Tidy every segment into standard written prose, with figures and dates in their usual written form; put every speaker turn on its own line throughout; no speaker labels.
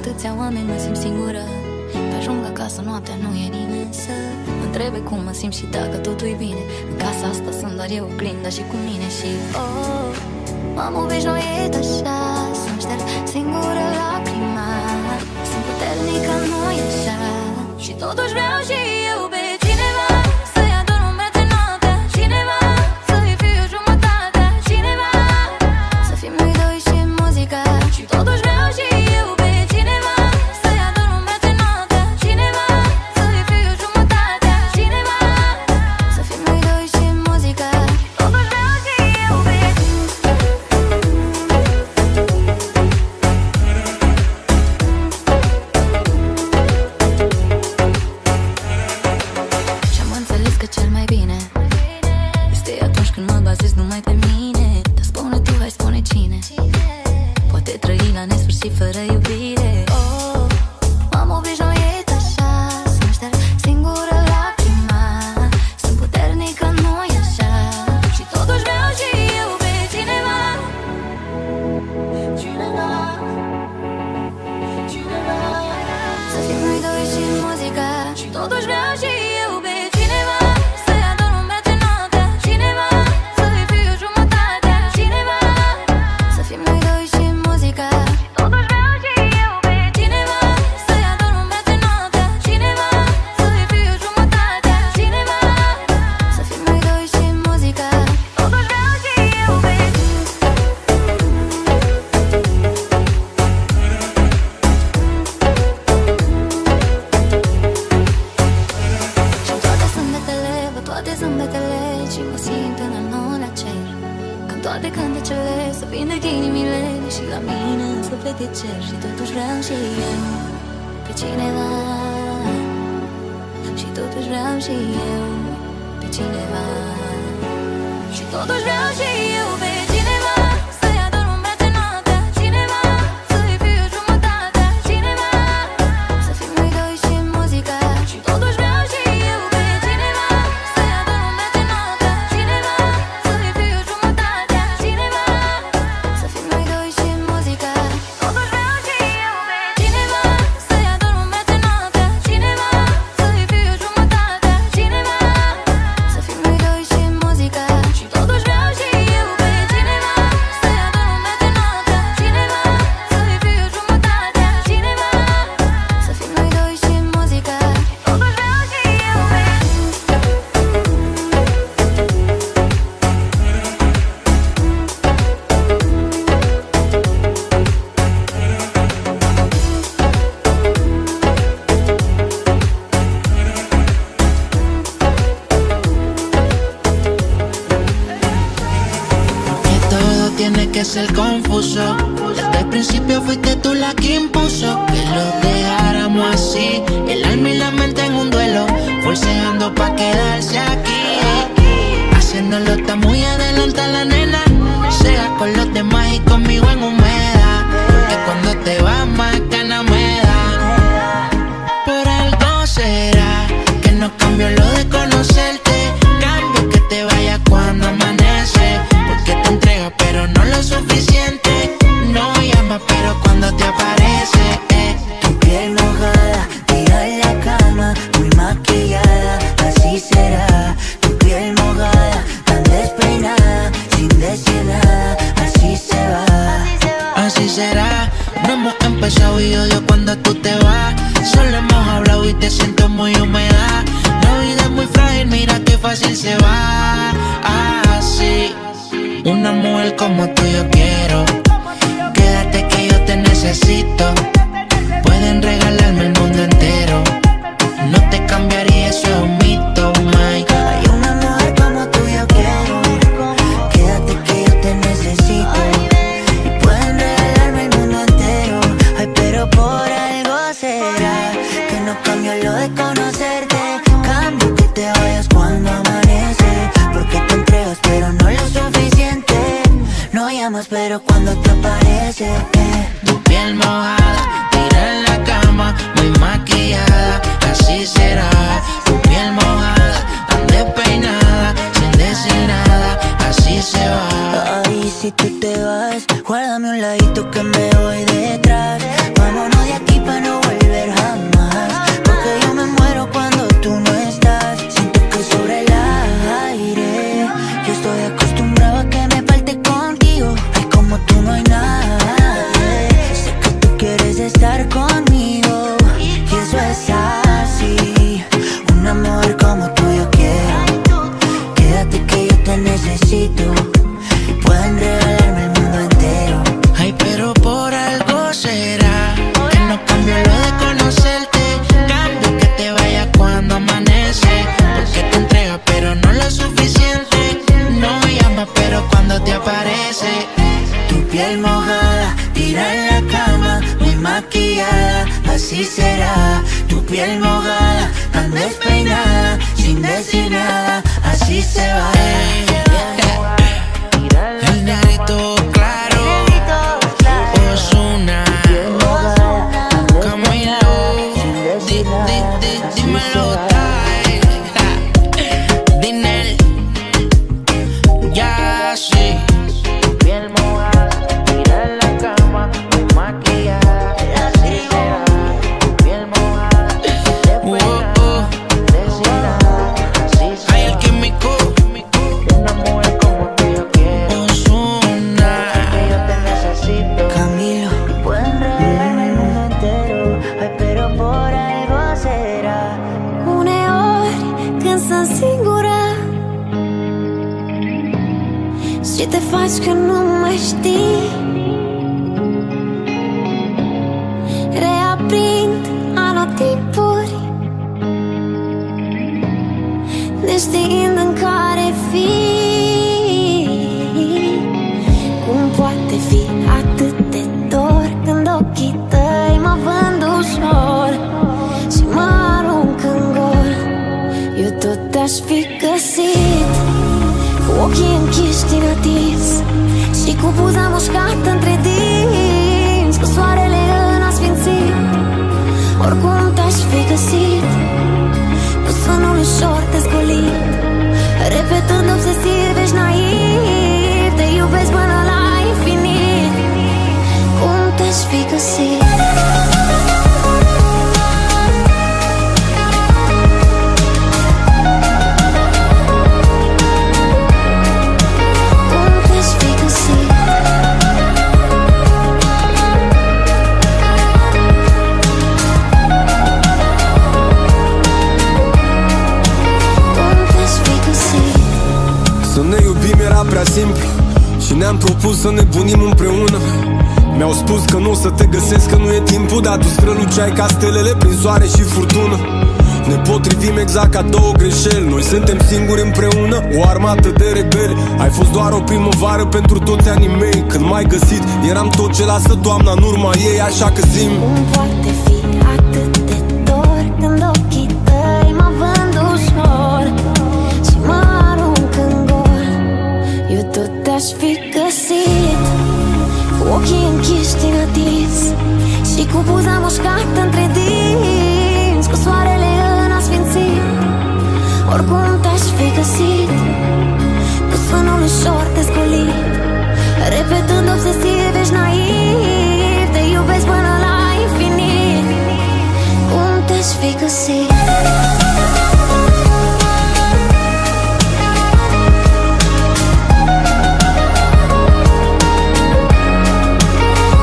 atâția oameni mă simt singură. Pe ajung acasă noaptea, nu e nimeni să mă întrebe cum mă simt și dacă totul e bine. În casa asta sunt doar eu, oglinda și cu mine. Și oh, m-am obișnuit așa să-mi șterg singură lacrima. Sunt puternică, nu e așa. Și totuși vreau și eu pe cineva să-i ador un bețe noaptea. Cineva să-i fiu jumătatea. Cineva să fim noi doi și muzica. Și totuși vreau și eu pe cineva să-i ador un bețe noaptea. Cineva să-i fiu jumătatea. Cineva să fim noi doi și muzica. Totuși vreau și eu pe și-am înțeles că cel mai bine este atunci când mă bazez numai pe mine. Dar spune tu, hai spune cine poate trăi la nesfârșit fără iubire. Oh, m-am obișnuit așa să-mi șterg singură lacrima. Sunt puternică, nu-i așa. Și totuși vreau și eu pe cineva. Cineva, cineva să fim noi doi și muzica. Și totuși vreau și eu pe cineva să-i ador un bețe noaptea. Cineva să-i fiu jumătatea. Cineva să fim noi doi și muzica. Și totuși vreau și eu pe cineva să-i ador un bețe noaptea. Cineva să-i fiu jumătatea. Cineva să fim noi doi și muzica. Totuși vreau și eu pe și-mi toate zâmbetele, văd toate zâmbetele și mă simt în al nouălea cer. Când toate cântecele să vindec inimile și la mine în suflet e cer. Și totuși vreau și eu pe cineva. Și totuși vreau și eu pe cineva. Și totuși vreau și eu pe cineva să-i ador un bețe noaptea. Cineva să-i fiu jumătatea. Cineva să fim noi doi și muzica. Și totuși vreau și eu pe cineva să-i ador un bețe noaptea. Cineva să-i fiu jumătatea. Cineva să fim noi doi și muzica. Totuși vreau și eu pe cineva să-i ador un bețe noaptea. Cineva să-i fiu jumătatea. Cineva să fim noi doi și muzica. Și totuși vreau și eu pe cineva să-i ador un bețe noaptea. Cineva să-i fiu jumătatea. Cineva să fim noi doi și muzica. Totuși vreau și eu pe
Que todo tiene que ser confuso. Desde el principio fuiste tú la que impuso que lo dejáramos así. El alma y la mente en un duelo, forceando pa' quedarse aquí. Haciéndolo está muy adelante la nena. Sea con los demás y conmigo en humedad. Porque cuando te vas más ganas me da. Por algo será que no cambio lo de conocerte. Cambio que te vayas cuando amanece. Porque te entregas pero no lo suficiente. No llamas pero cuando te aparece
Tu piel mojada, tira en la cama, muy maquillada, así será. Tu piel mojada, tan despeinada, sin decir nada, así se va.
Así será. No hemos empezado y odio cuando tú te vas. Solo hemos hablado y te siento muy húmeda. La vida es muy frágil, mira qué fácil se va. Así, una mujer como tú yo quiero. Quédate que yo te necesito. Pueden regalarme el mundo entero. No te cambiaría, eso es un mito, Mike.
Hay una mujer como tú yo quiero. Quédate que yo te necesito. Y pueden regalarme el mundo entero. Ay, pero por algo será que no cambio lo de conocerte. Cambio que te vayas cuando amanece. Porque te entregas pero no lo suficiente. No llamas pero cuando te así será. Tu piel mojada, tan despeinada, sin decir nada, así se va.
El negrito claro, Ozuna, Camilo, dímelo, Ty, Dinel, ya sí.
Tu piel mojada, tira en la cama, muy maquillada, así será. Tu piel mojada, despeinada, sin decir nada, así será.
Hay el químico,
Una mujer como tú yo quiero,
Ozuna.
que yo te necesito. Camilo, pueden revelarme el mundo entero, ay, pero por algo será.
Uneori când sunt singură și te faci că nu mai știi, reaprind anotimpuri, neștiind în care fii. Cum poate fi atât de dor când ochii tăi mă vând ușor și mă arunc în gol? Eu tot te-aș fi găsit, cu ochii închiși din atins și cu buza mușcată între dinți, cu soarele în asfințit. Oricum te-aș fi găsit, cu sonul ușor dezgolit, repetând obsesiv, ești naiv, te iubesc până la infinit. Cum te-aș fi găsit? Cum te-aș fi găsit? Cum te-aș fi găsit?
Să ne iubim era prea simplu și ne-am propus să ne bunim împreună. Mi-au spus că nu o să te găsesc, că nu e timpul, dar tu străluceai ca stelele prin soare și furtună. Ne potrivim exact ca două greșeli, noi suntem singuri împreună, o armată de rebeli. Ai fost doar o primăvară pentru toți anii mei. Când m-ai găsit, eram tot ce lasă toamna în urma ei, așa că zi-mi:
Cum poate fi atât de dor când ochii tăi mă vând ușor și mă arunc în gol? Eu tot te-aș fi găsit, cu ochii închiși din atins și cu buza mușcată între dinți, cu soarele în asfințit. Oricum te-aș fi găsit, cu sonul ușor dezgolit, repetând obsesiv, ești naiv, te iubesc până la infinit. Cum te-aș fi găsit?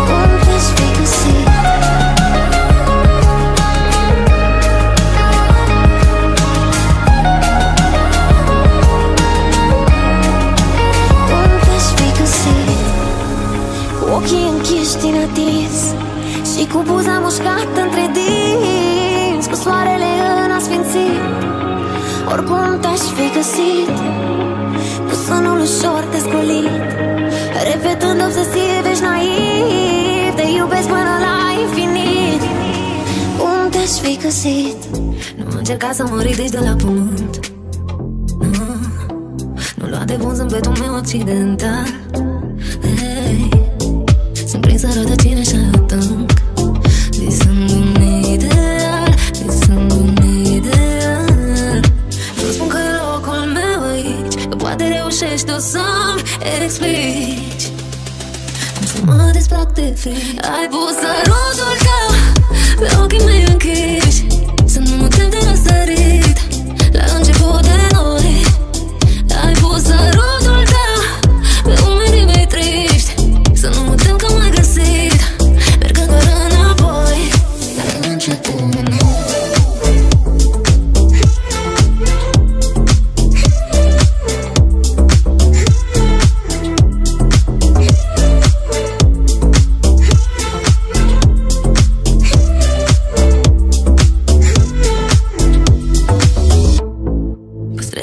Cum te-aș fi găsit? Cum te-aș fi găsit? Cu ochii închiși din atins și cu buza mușcată între dinți, cu soarele în asfințit. Oricum te-aș fi găsit, cu sonul ușor dezgolit, repetând obsesiv, ești naiv, te iubesc până la infinit. Cum te-aș fi găsit? Nu încerca să mă ridici de la pământ, nu lua de bun zâmbetul meu occidental. Hey, sunt prinsă rădăcine și adânc, visând un ideal, visând un ideal. Nu spun că e locul meu aici, că poate reușești tu să-mi explici cum să mă desplac de fric. Ai pus sărutul tău pe ochii mei închiși, să nu mă tem de răsărit la început de noi. Ai pus sărutul tău pe umerii mei triști, să nu mă tem că m-ai găsit, mergând doar înapoi la început de noi.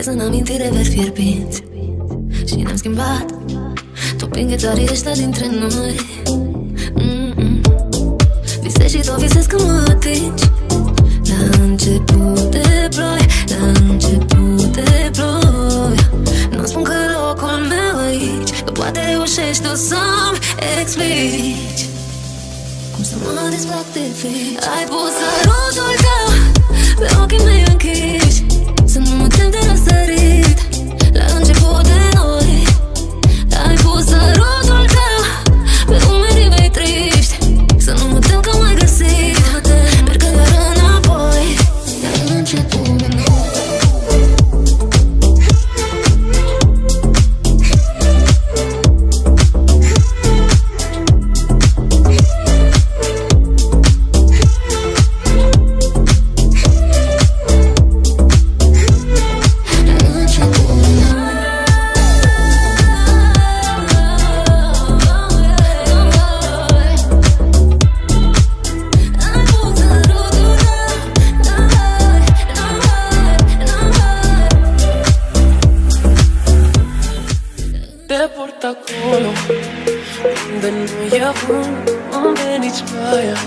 În amintire veri fierbinți și ne-am schimbat, toping țarii ăștia dintre noi. Visezi și tot visezi că mă ating frici. La început de ploi, la început de ploi. Nu spun că locul meu aici, că poate reușești tu să-mi explici cum să mă desfac de frici. Ai pus sărutul tău pe ochii mei închiși, să nu mă tem de răsărit la început de noi. Ai pus sărutul tău pe umerii mei triști, să nu mă tem că m-ai găsit. Merg doar înapoi, la început de noi.
Acolo unde nu e vânt, unde nici ploaia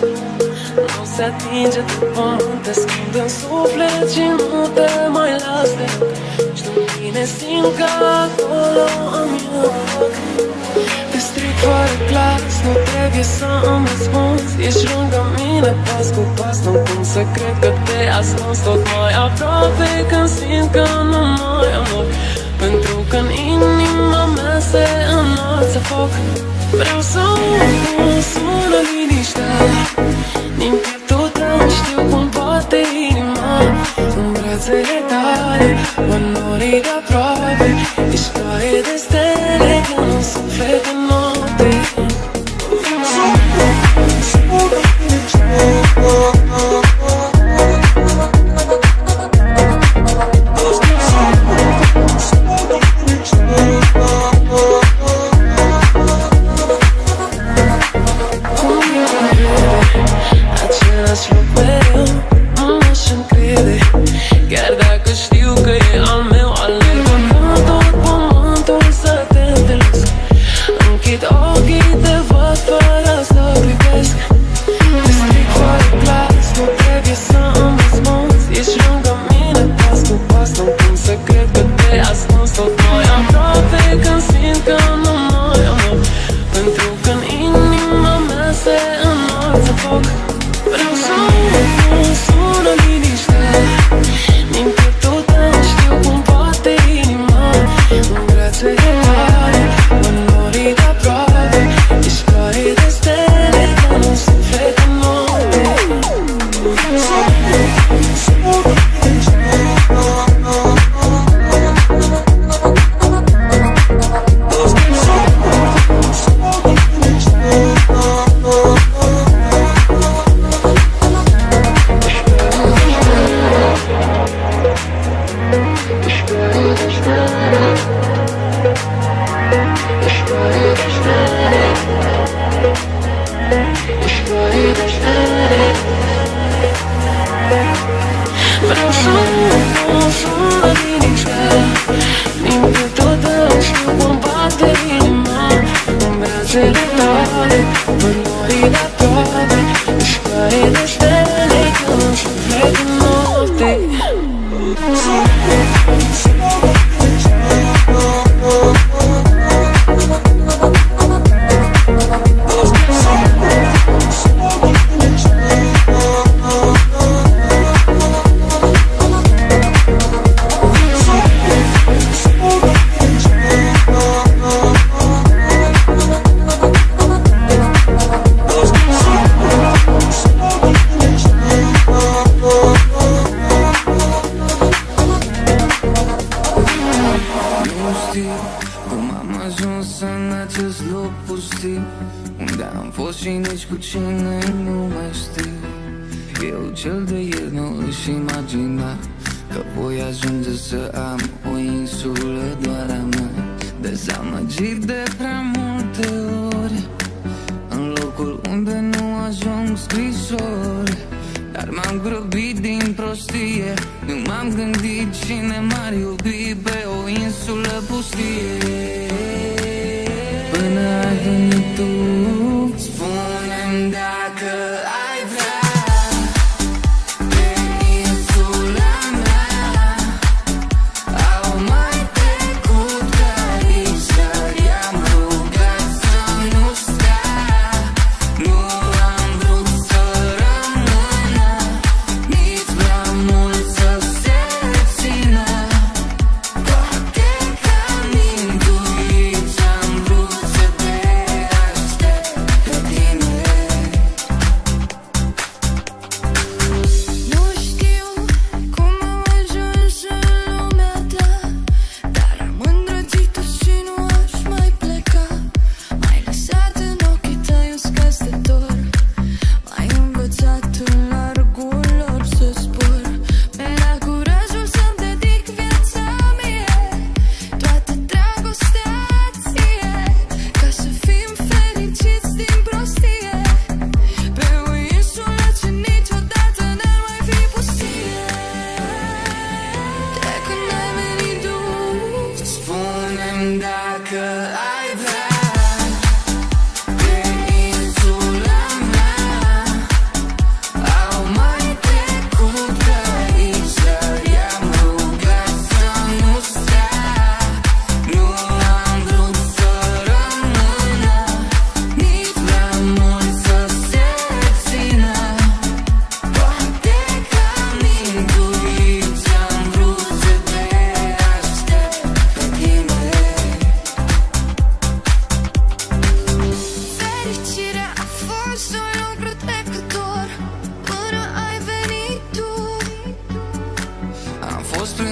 nu se atinge de pământ. Te ascund în suflet și nu te mai las deloc. Știu bine, simt că acolo am eu loc. Te strig fără glas, nu trebuie să îmi răspunzi. Ești lângă mine pas cu pas, nu cum să cred că te ascunzi. Tot mai aproape când simt că nu mai am loc, pentru că în inima mea se înalță foc. Vreau să sună liniștea din pieptul tău, știu cum bate inima. În brațele tale mă nori de aproape, ești ploaie de stele când în suflet de noapte.
Spune-mi dacă ai vrea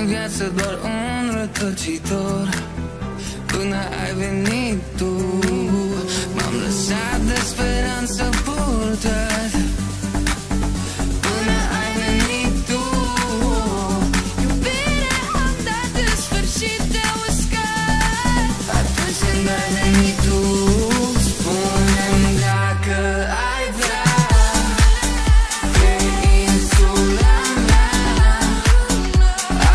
în viață doar un rătăcitor. Până ai venit tu, m-am lăsat de speranță purtat. Până ai venit tu,
iubire am dat în sfârșit de uscat.
atunci când ai venit tu, spune-mi dacă ai vrea pe insula mea.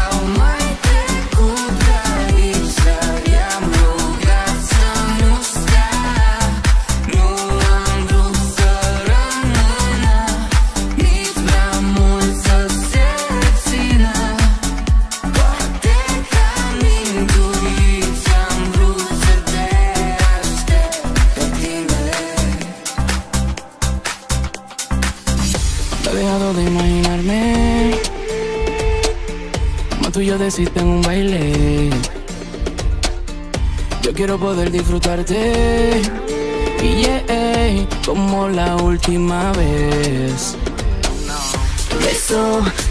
Au mai trecut pe aici, dar i-am rugat să nu stea. Nu am vrut să rămână, nici prea mult să se rețină. Poate că am intuit ce-am vrut să te aștept pe tine.
No he dejado de imaginarme como tú y yo decirte en un baile. Yo quiero poder disfrutarte, yeah, como la última vez.
Tu beso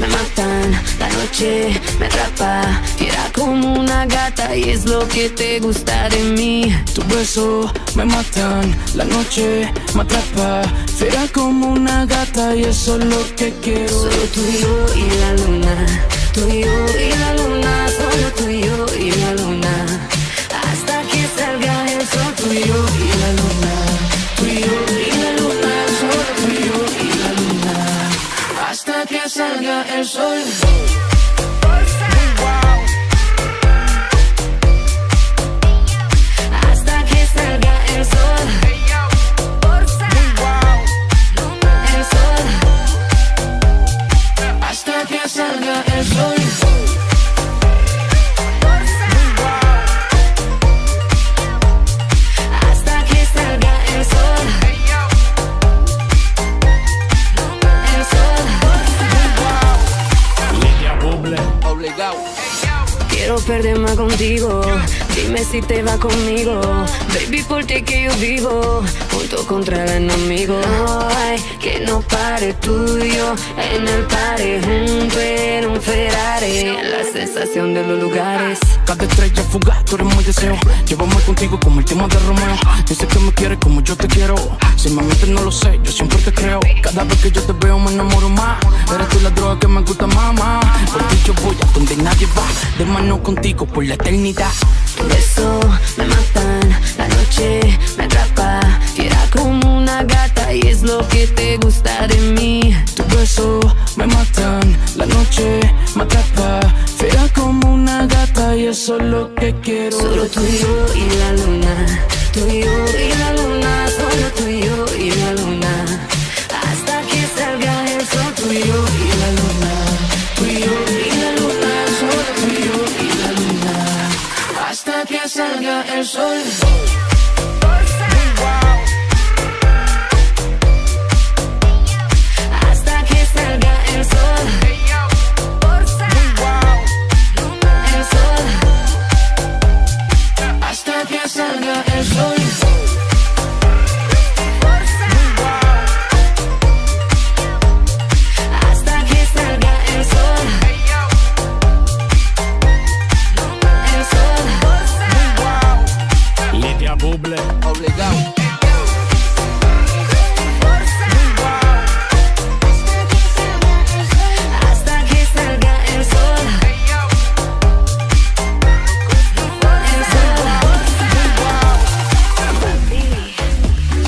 me matan, la noche me atrapa, fiera como una gata y es lo que te gusta de mí.
Tu beso me matan, la noche me atrapa, fiera como una gata y eso es lo que quiero.
Solo tú y yo y la luna, tú y yo y la luna, solo tú y yo y la luna, hasta que salga el sol. Tú y yo y la luna, tú y yo y la luna, solo tú y yo y la luna,
Hasta que salga el sol.
hasta que salga el sol. El sol,
Hasta que salga el sol.
hasta que salga el sol. El sol.
Obligado.
Quiero perderme contigo, dime si te va conmigo. Baby, por ti que yo vivo, junto contra el enemigo. No hay que no pare tuyo, en el pare junto en un Ferrari. La sensación de los lugares.
Cada estrella fugaz, tú eres muy deseo. Llévame contigo como el tema de Romeo. Dices que me quieres como yo te quiero. Si me mientes no lo sé, yo siempre te creo. Cada vez que yo te veo me enamoro más. Eres tú la droga que me gusta, mamá. Por ti yo voy a donde nadie va. De mano contigo por la eternidad.
Tu beso me matan, la noche me atrapa, fiera como una gata y es lo que te gusta de mí.
Tu beso me matan, la noche me atrapa, fiera como una gata y eso es lo que quiero.
Solo tú y yo y la luna, tú y yo y la luna, solo tú y yo y la luna, hasta que salga el sol. Tú y yo y la luna, tú y yo y la luna, solo tú y yo y la luna,
Hasta que salga el sol.
hasta que salga el sol. El sol,
Hasta que salga el sol.
hasta que salga el sol. El sol.
Lidia Buble.
Obligado.
Hasta que salga el sol. El sol.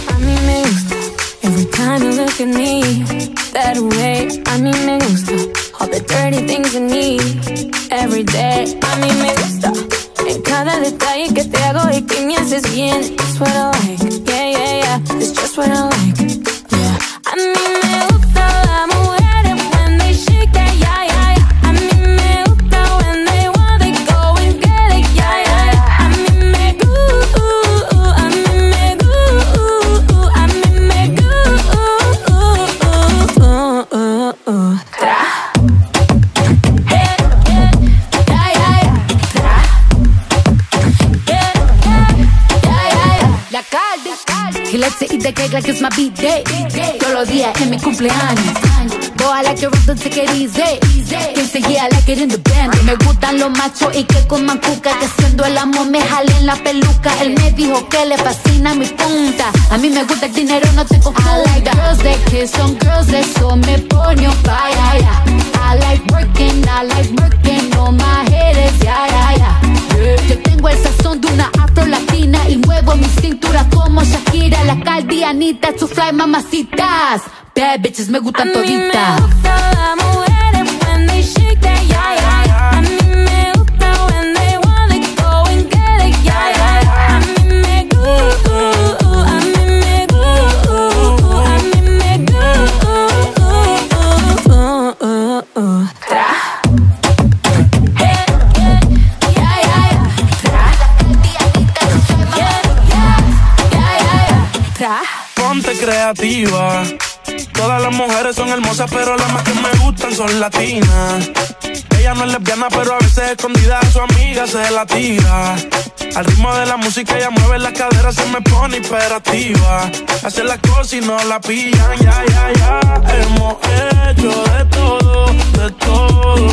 A mí me gusta every time you look at me that way. A mí me gusta all the dirty things you need every day. A mí me gusta en cada detalle que te hago y que me haces bien. It's what I like, yeah, yeah, yeah. It's just what I like, yeah. A mí me gusta la mujer when they shake that, yeah, yeah, yeah. A mí me gusta when they want, they go and get it, yeah, yeah, yeah. A mí me gusta, a mí me gusta, a mí me gusta. Tra. Yeah, yeah, yeah, yeah, yeah. Tra. Yeah, yeah, yeah, yeah, yeah. La Cardi, he likes to eat
the cake like it's my birthday. Todos los días en mi cumpleaños. Boy, I like it rough, don't take it easy. Quien se guía, I like it in the band. Me gustan los machos y que coman cuca, que haciendo el amor me jalen la peluca. Él me dijo que le fascina mi punta. A mí me gusta el dinero, no te confunda. I like girls that kiss on girls, eso me pone on fire. I like working on my head is yeah. Yo tengo el sazón de una afro latina y muevo mi cintura como Shakira. La caldianita, to fly mamacitas. Bad bitches me gustan toditas.
A mí me gusta las mujeres when they shake that yeah. A mí me gusta when they wanna go and get it yeah. A mí me gusta, a mí me gusta, a mí me gusta.
Ponte creativa. Todas las mujeres son hermosas, pero las más que me gustan son latinas. Ella no es lesbiana, pero a veces escondida a su amiga se la tira. Al ritmo de la música ella mueve las caderas, se me pone hiperactiva. Hace las cosas y no la pillan, ya. Hemos hecho de todo.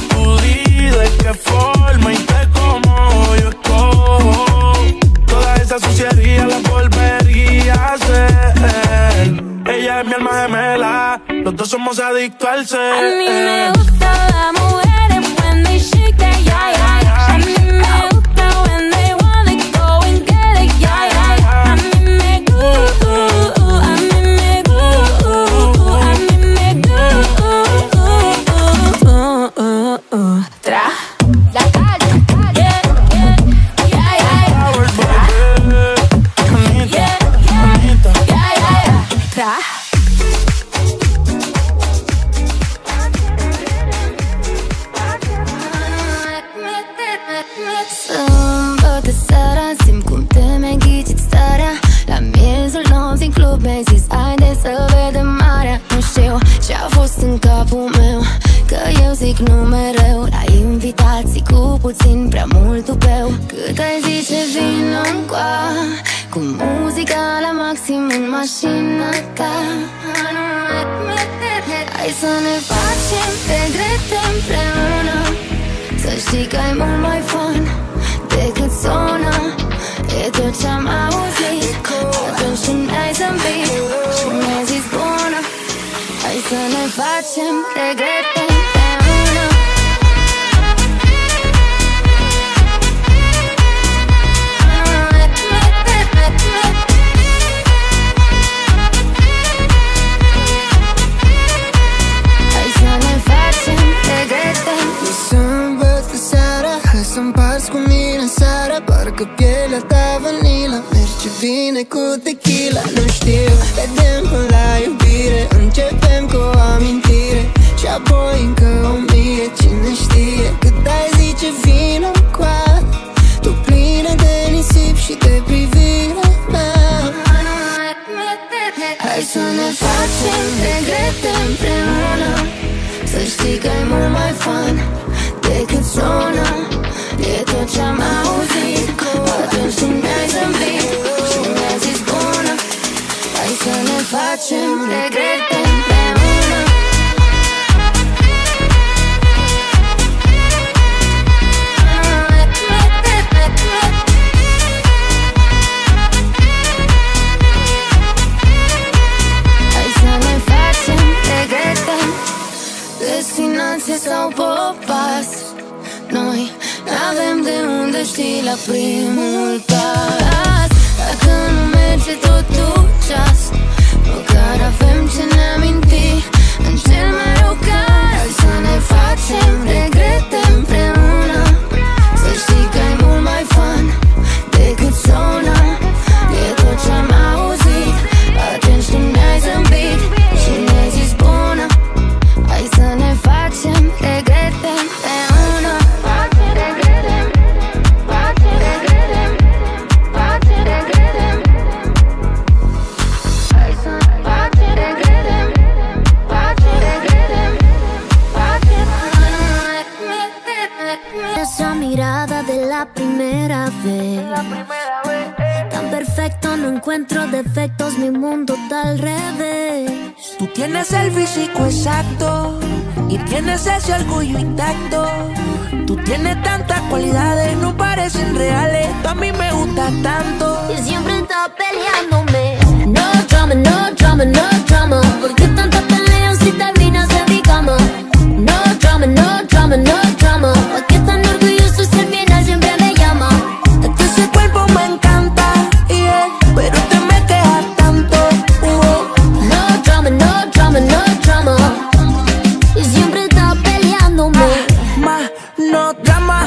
Tú di de qué forma y te como yo escojo. Toda esa suciería la volvería a hacer. Ella es mi alma gemela, los dos somos adictos al ser.
A mí me gustan las mujeres when they shake that yeah. A mí me gusta when they wanna go and get it yeah. A mí me gusta, a mí me gusta, a mí me gusta. La calle,
Sâmbătă seara simt cum te mi-ai starea. La miezul nopții în club mi-ai zis haide să vedem marea. Nu știu ce-a fost în capul meu, că eu zic nu mereu la invitații cu puțin prea mult tupeu. Cât ai zice vino încoa, cu muzica la maxim în mașina ta. Hai să ne facem regrete împreună, să știi că e mult mai fun decât sună. E tot ce-am auzit atunci când ai zâmbit și mi-ai zis bună. Hai să ne facem regrete împreună. Hai să ne facem regrete.
E sâmbătă seara, hai să împarți cu mine seara. Parcă pielea ta vanila merge bine cu tequila. Nu știu, vedem până la iubire, începem cu o amintire și apoi încă 1000, cine știe. Cât ai zice vino încoa, tu plină de nisip și de privirea mea.
Hai să ne facem regrete împreună, să știi că e mult mai fun decât sună. E tot ce-am auzit atunci când mi-ai zâmbit și mi-ai zis bună. Hai să ne facem regrete împreună. Hai să ne facem regrete. Destinație sau popas, noi n-avem de unde ști la primul pas. Dacă nu merge totul ceas, măcar avem ce ne aminti în cel mai rău caz. Hai să ne facem regrete împreună, să știi că e mult mai fun decât sună. E tot ce-am auzit atunci când mi-ai zâmbit și mi-ai zis bună. Hai să ne facem regrete împreună.
Esa mirada de la primera vez, tan perfecto
no encuentro defectos, mi mundo está al revés.
Tú tienes el físico exacto y tienes ese orgullo intacto. Tú tienes tantas cualidades, no parecen reales. Tú a mí me gustas tanto
y siempre estás peleándome. No drama, no drama, no drama. ¿Por qué tantas peleas si terminas en mi cama? No drama, no drama, no drama. ¿Por qué tan orgulloso si al final siempre me llama?
Ese cuerpo me encanta, yeah, pero te me quejas tanto.
No drama, no drama, no drama. Y siempre estás peleándome.
No drama,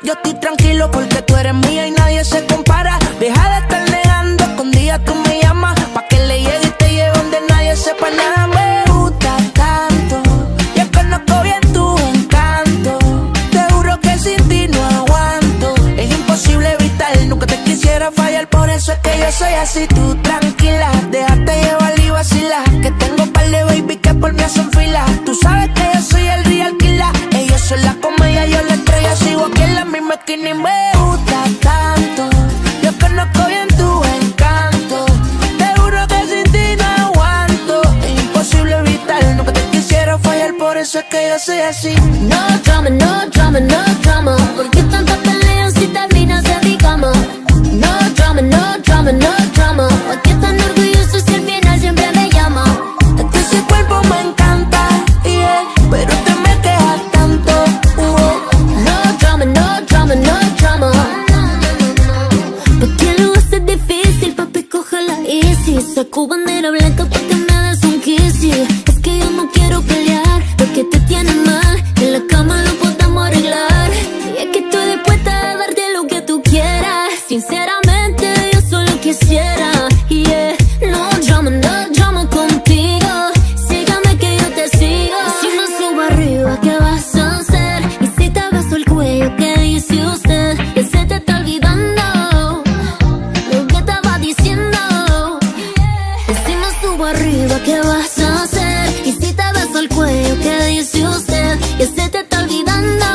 yo estoy tranquilo porque tú eres mía y nadie se compara. Deja de estar negando, escondida tú me llamas, pa' que le llegue y te lleve donde nadie sepa nada. Me gusta tanto, ya conozco bien tu encanto. Te juro que sin ti no aguanto, es imposible evitar, nunca te quisiera fallar. Por eso es que yo soy así, tú tranquila, déjate llevar y vacila, que tengo un par de baby que por mí hacen fila. Tú sabes que yo soy el real killer, ellos son la comedia, yo la estrella, sigo aquí en la misma esquina y me gusta tanto. Yo conozco bien tu encanto, te juro que sin ti no aguanto, es imposible evitar, nunca te quisiera fallar, por eso es que yo soy así.
No drama, no drama, no drama. ¿Por qué tantas peleas si terminas en mi cama? No drama, no drama, no drama. ¿Por qué tan orgulloso si al final siempre me llama?
Ese cuerpo me encanta, yeah, pero te me quejas tanto.
No drama, no drama, no drama. ¿Por qué lo haces difícil, papi? Cógela easy. Saco bandera blanca pa' que me des un kissy. Es que yo no quiero pelear, lo que te tiene mal, en la cama lo podemos arreglar. Y es que estoy dispuesta a darte lo que tú quieras. Sinceramente yo solo quisiera, yeah. No drama contigo. Sígame que yo te sigo. Si me subo arriba, ¿qué vas a hacer? Y si te beso el cuello, ¿qué dice usted? Que se te está olvidando lo que estaba diciendo. Y si me subo arriba, ¿qué vas a hacer? Y si te beso el cuello, ¿qué dice usted? Que se te está olvidando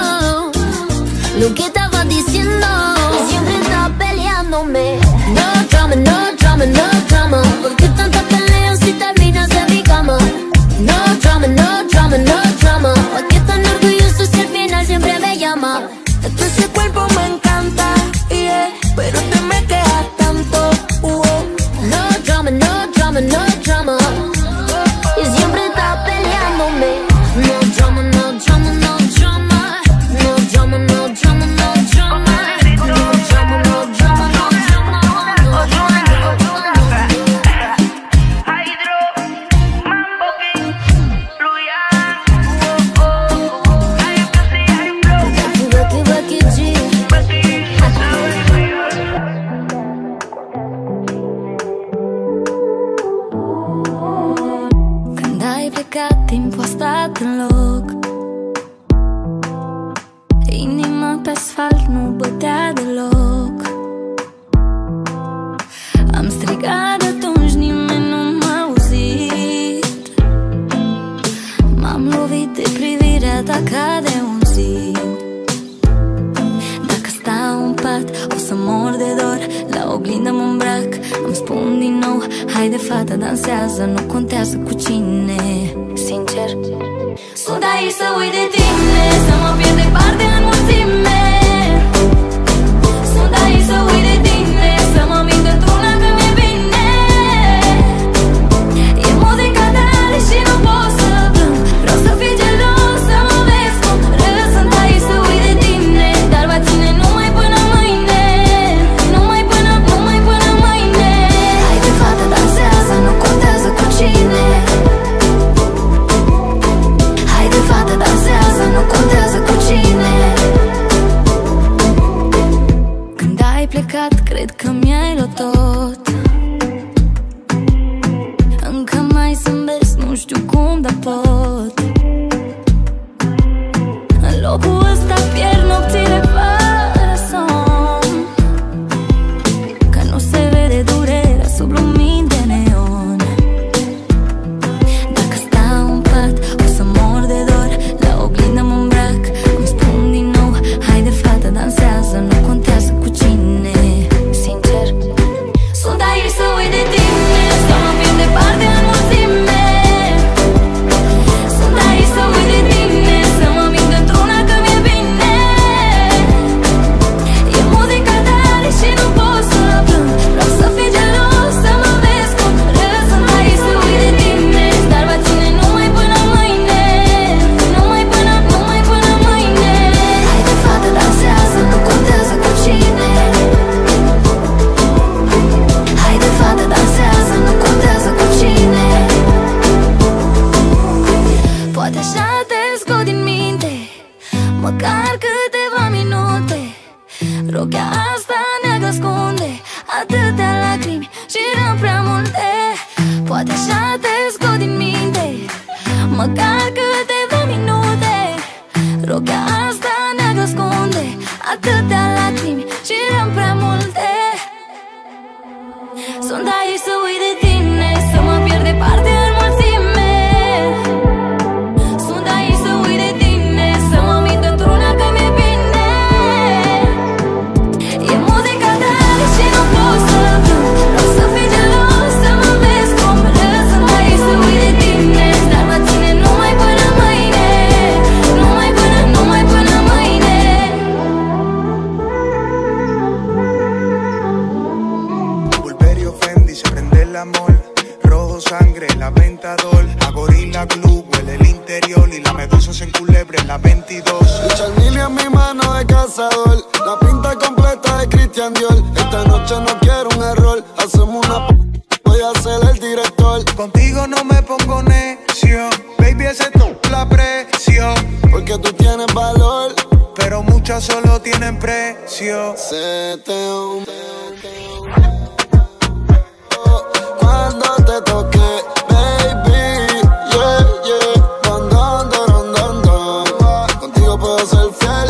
lo que estaba diciendo. Y siempre está peleándome. No drama, no drama, no drama. ¿Por qué tantas peleas si terminas en mi cama? No drama, no drama, no drama. ¿Por qué tan orgulloso si al final siempre me llama?
Ese cuerpo me encanta, yeah, pero te me quejas tanto.
No drama, no drama, no drama. Y siempre está peleándome. No drama, no drama, no drama. No drama, no drama, no drama. No drama, no drama, no drama. Când ai plecat, timpul a stat în loc. Inima pe asfalt nu bătea deloc. Am strigat atunci, nimeni nu m-a auzit. M-am lovit de privirea ta ca de un zid. Dacă stau în pat, o să mor de dor. La oglindă mă îmbrac, îmi spun din nou: haide fată, dansează, nu contează cu cine. Sincer, sunt aici să uit de tine, să mă pierd departe în mulțime. Sunt aici să uit de tine, să mă mint într-una când mi-e bine. E muzica ta și nu pot să plâng, vreau să fii gelos, să mă vezi cum râs. Sunt aici să uit de tine, dar va ține numai până mâine. Numai până mâine. Haide fată, dansează, nu contează cu cine. Haide fată, dansează, Poate așa te scot din minte, măcar câteva minute. Rochea asta neagră ascunde atâtea lacrimi și erau prea multe. Poate așa te scot din minte, măcar câteva minute. Rochea asta neagră ascunde atâtea lacrimi și erau prea multe. Sunt aici să uit de tine, să mă pierd departe în mulțime. Sunt aici să uit de tine, să mă mint într-una că mi-e bine. E muzica ta și nu pot să plâng. Vreau să fii gelos, să mă vezi cum râd. Sunt aici să uit de tine, dar mă ține numai până mâine. Numai până mâine.
Bulberio Fendi, se prende el amor. Rojo sangre, la Ventador. A Gorilla Glue, huele el interior. Y la medusa se enculebre en la 22.
El charmillo en mi mano de cazador. La pinta completa de Christian Dior. Esta noche no quiero un error. Hacemos una voy a ser el director.
Contigo no me pongo necio. Baby, ese tú la presión.
Porque tú tienes valor,
pero muchas solo tienen precio.
Cuando te toque, baby, yeah, yeah. Don, don, don, don, don. Contigo puedo ser fiel.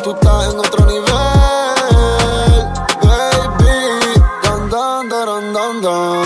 Tú estás en otro nivel, baby. Don, don, don, don, don.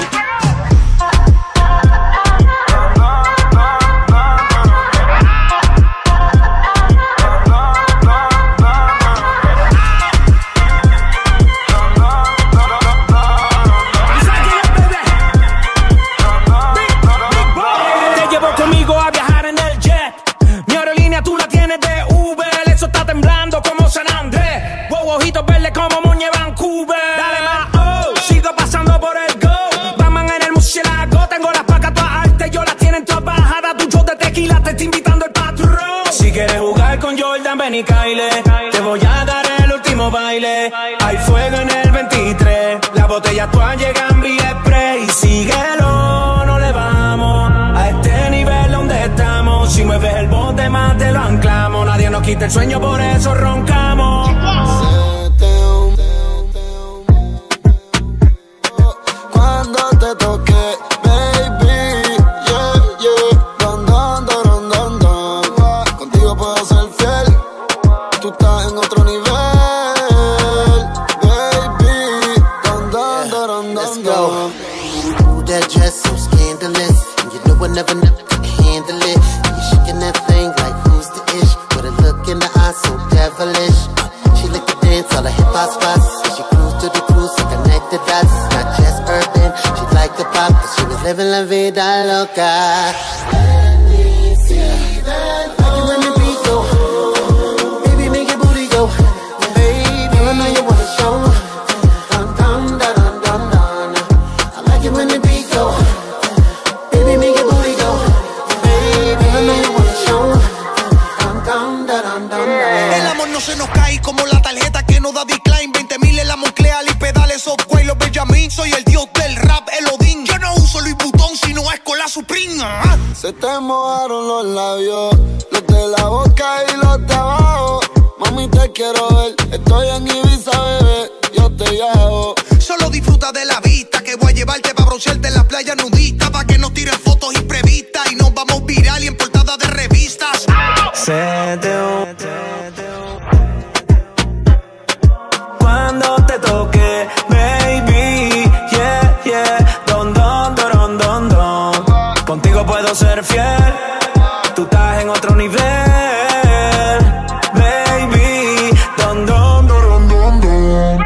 Ven y caile, te voy a dar el último baile. Hay fuego en el 23, la botella actual llega en vía spray. Síguelo, no le vamos a este nivel donde estamos. Si mueves el bote más te lo anclamos. Nadie nos quita el sueño, por eso roncamos.
Cuando te toque, baby, yeah, yeah. Don, don, don, don, don. Contigo puedo ser fiel. Tú estás en otro nivel, baby. Don, don, don, don, don.
Ooh, that dress so scandalous, and you know I never could handle it. And you shaking that thing like who's the ish? With a look in the eye so devilish. She lick the dance, all the hip hop spots. And she cruise to the cruise, so connect the dots. Not just urban, she like the pop, 'cause she was living la vida loca. Let me see that. Like it when the beat go. Baby, make your booty go. Baby, I know you wanna show. Dun, dun, dun, dun, dun, dun. I like it when the beat go. Baby, make your booty go. Baby, I know you wanna show. Dun, dun, dun, dun, dun, dun.
El amor no se nos cae como la tarjeta que no da decline. 20.000 en la Moncler y pedales Software, los Benjamin. Soy el dios del rap, el Odín. Yo no uso Louis Vuitton, sino es con la Supreme.
Se te mojaron los labios, los de la boca y los de abajo. Mami, te quiero ver, estoy en Ibiza, bebé, yo te llevo.
Solo disfruta de la vista, que voy a llevarte pa' broncearte en las playas nudistas, pa' que nos tiren fotos imprevistas y nos vamos viral y en portada de revistas.
Cuando te toque, baby, yeah, yeah. Don, don, don, don, don. Contigo puedo ser fiel. Tú estás en otro nivel, baby. Don, don, don, don, don.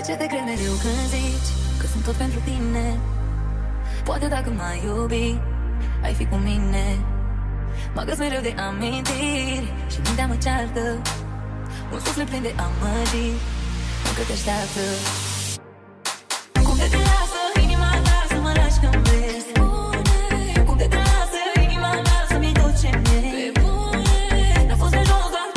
ce te cred mereu când zici că sunt tot pentru tine? Poate dacă m-ai iubi, ai fi cu mine. Mă găs mereu de amintiri și mintea mă ceartă. Un suflet plin de amăgiri încă te așteaptă. Cum de te lasă inima ta să mă lași când vrei? Cum de te lasă inima mea să-mi tot ce-mi iei? N-a fost de jos doar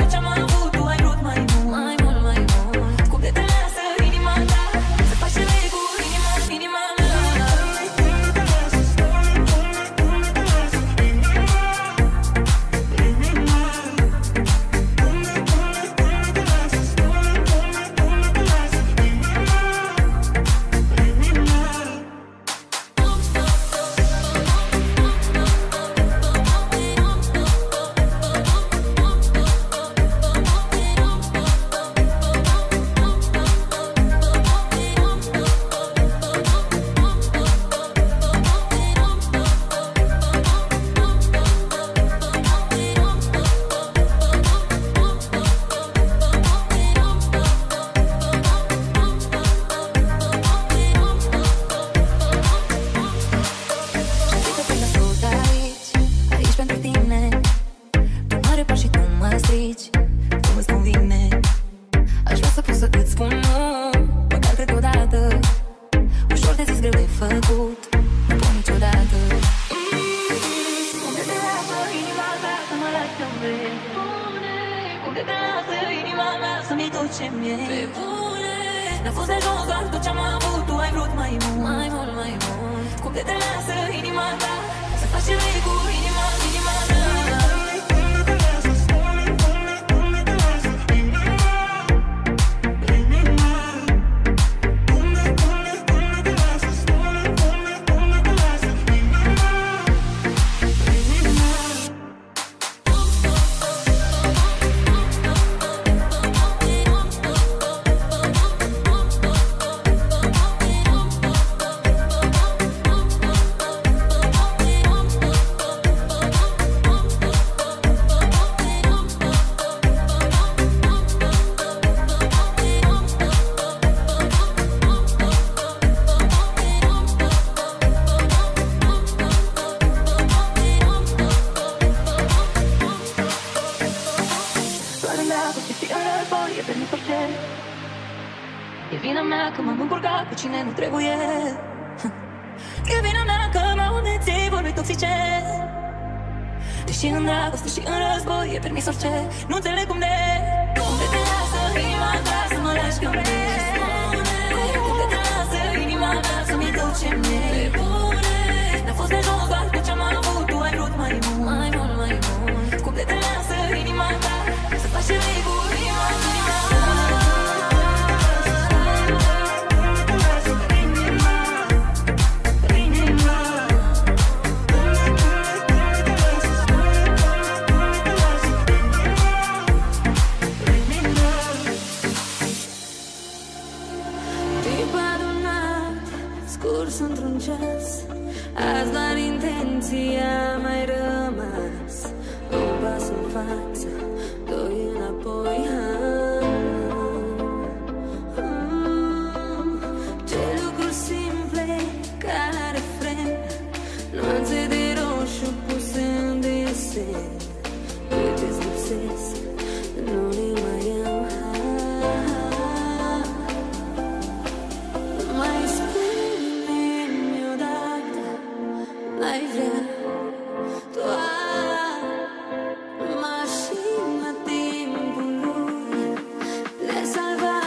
tot ce-am avut, tu ai vrut mai mult, mai mult, mai mult. Cum de te lasă inima ta să faci ce vrei cu inima, inima mea? E vina mea că m-am încurcat cu cine nu trebuie. E vina mea că m-au îmnețit vorbi toxice. Deși în dragoste și în război e permis orice. Nu înțeleg cum de te lasă inima ta să mă lași când vrei. Cum de te lasă inima ta să-mi duce mie. N-a fost de jos doar că ce-am avut, tu ai vrut mai mult, mai mult, mai mult. Cum de te lasă inima ta să faci ce vrei cu inima ta.
Într-un ceas, azi doar intenția mai rămas. Un pas în față, doi înapoi. Ce lucruri simple ca refren, nuanțe de roșu puse în desen. Cât-ți lipsesc, nu le mai am. Mai spune-mi odată, n-ai vrea doar mașina timpului le salva.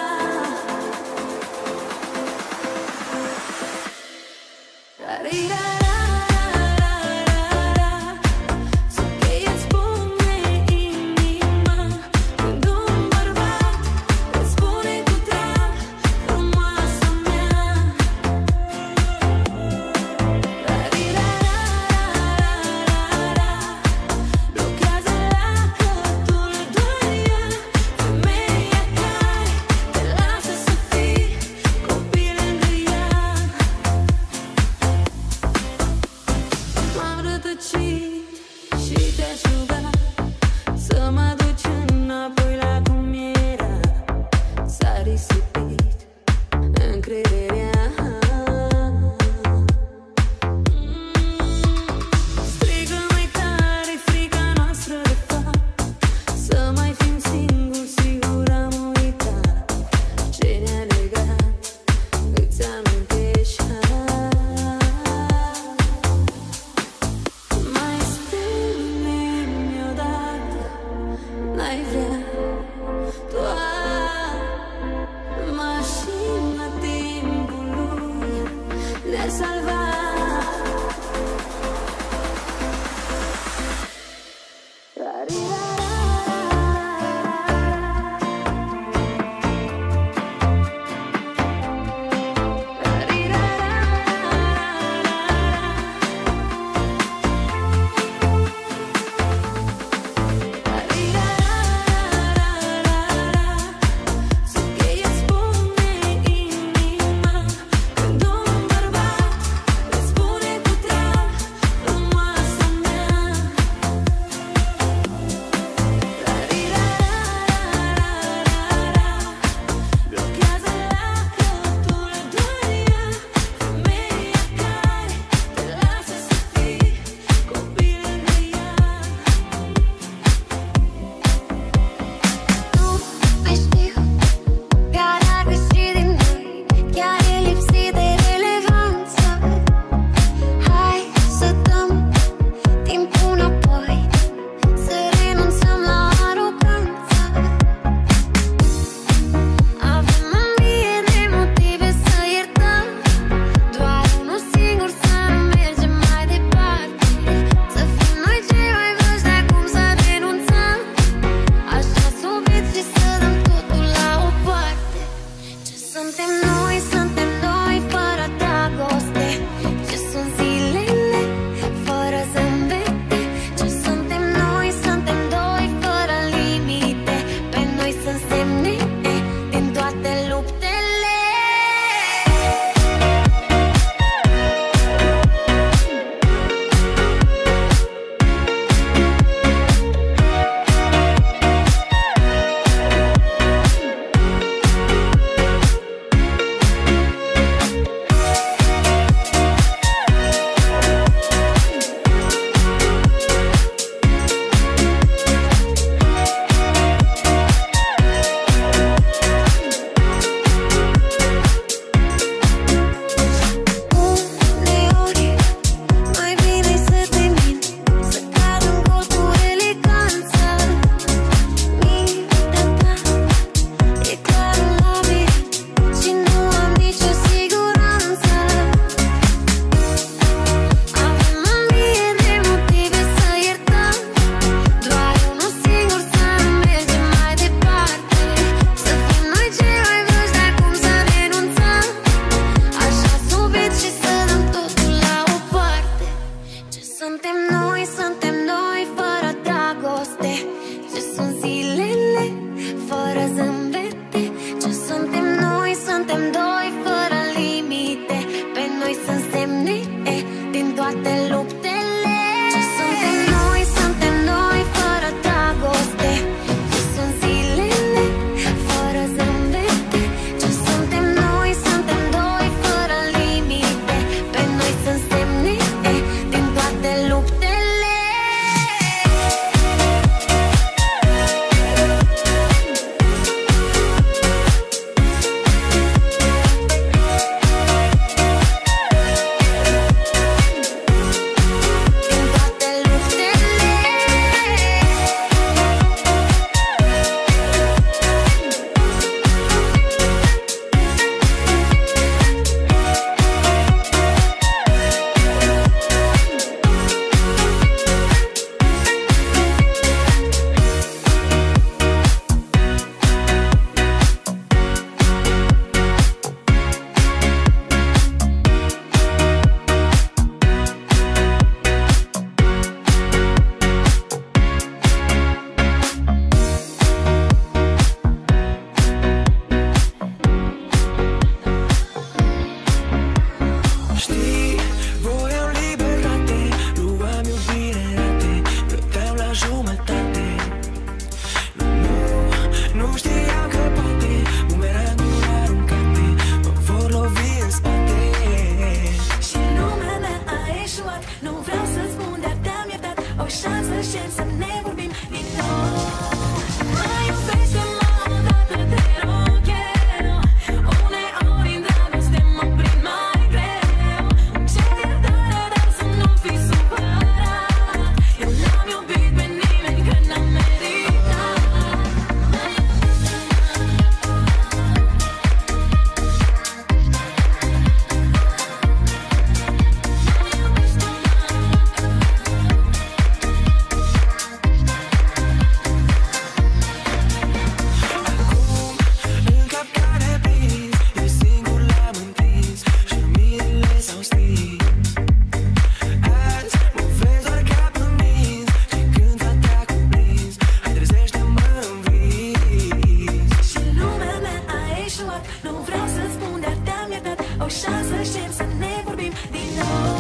o șansă știm să ne vorbim din nou.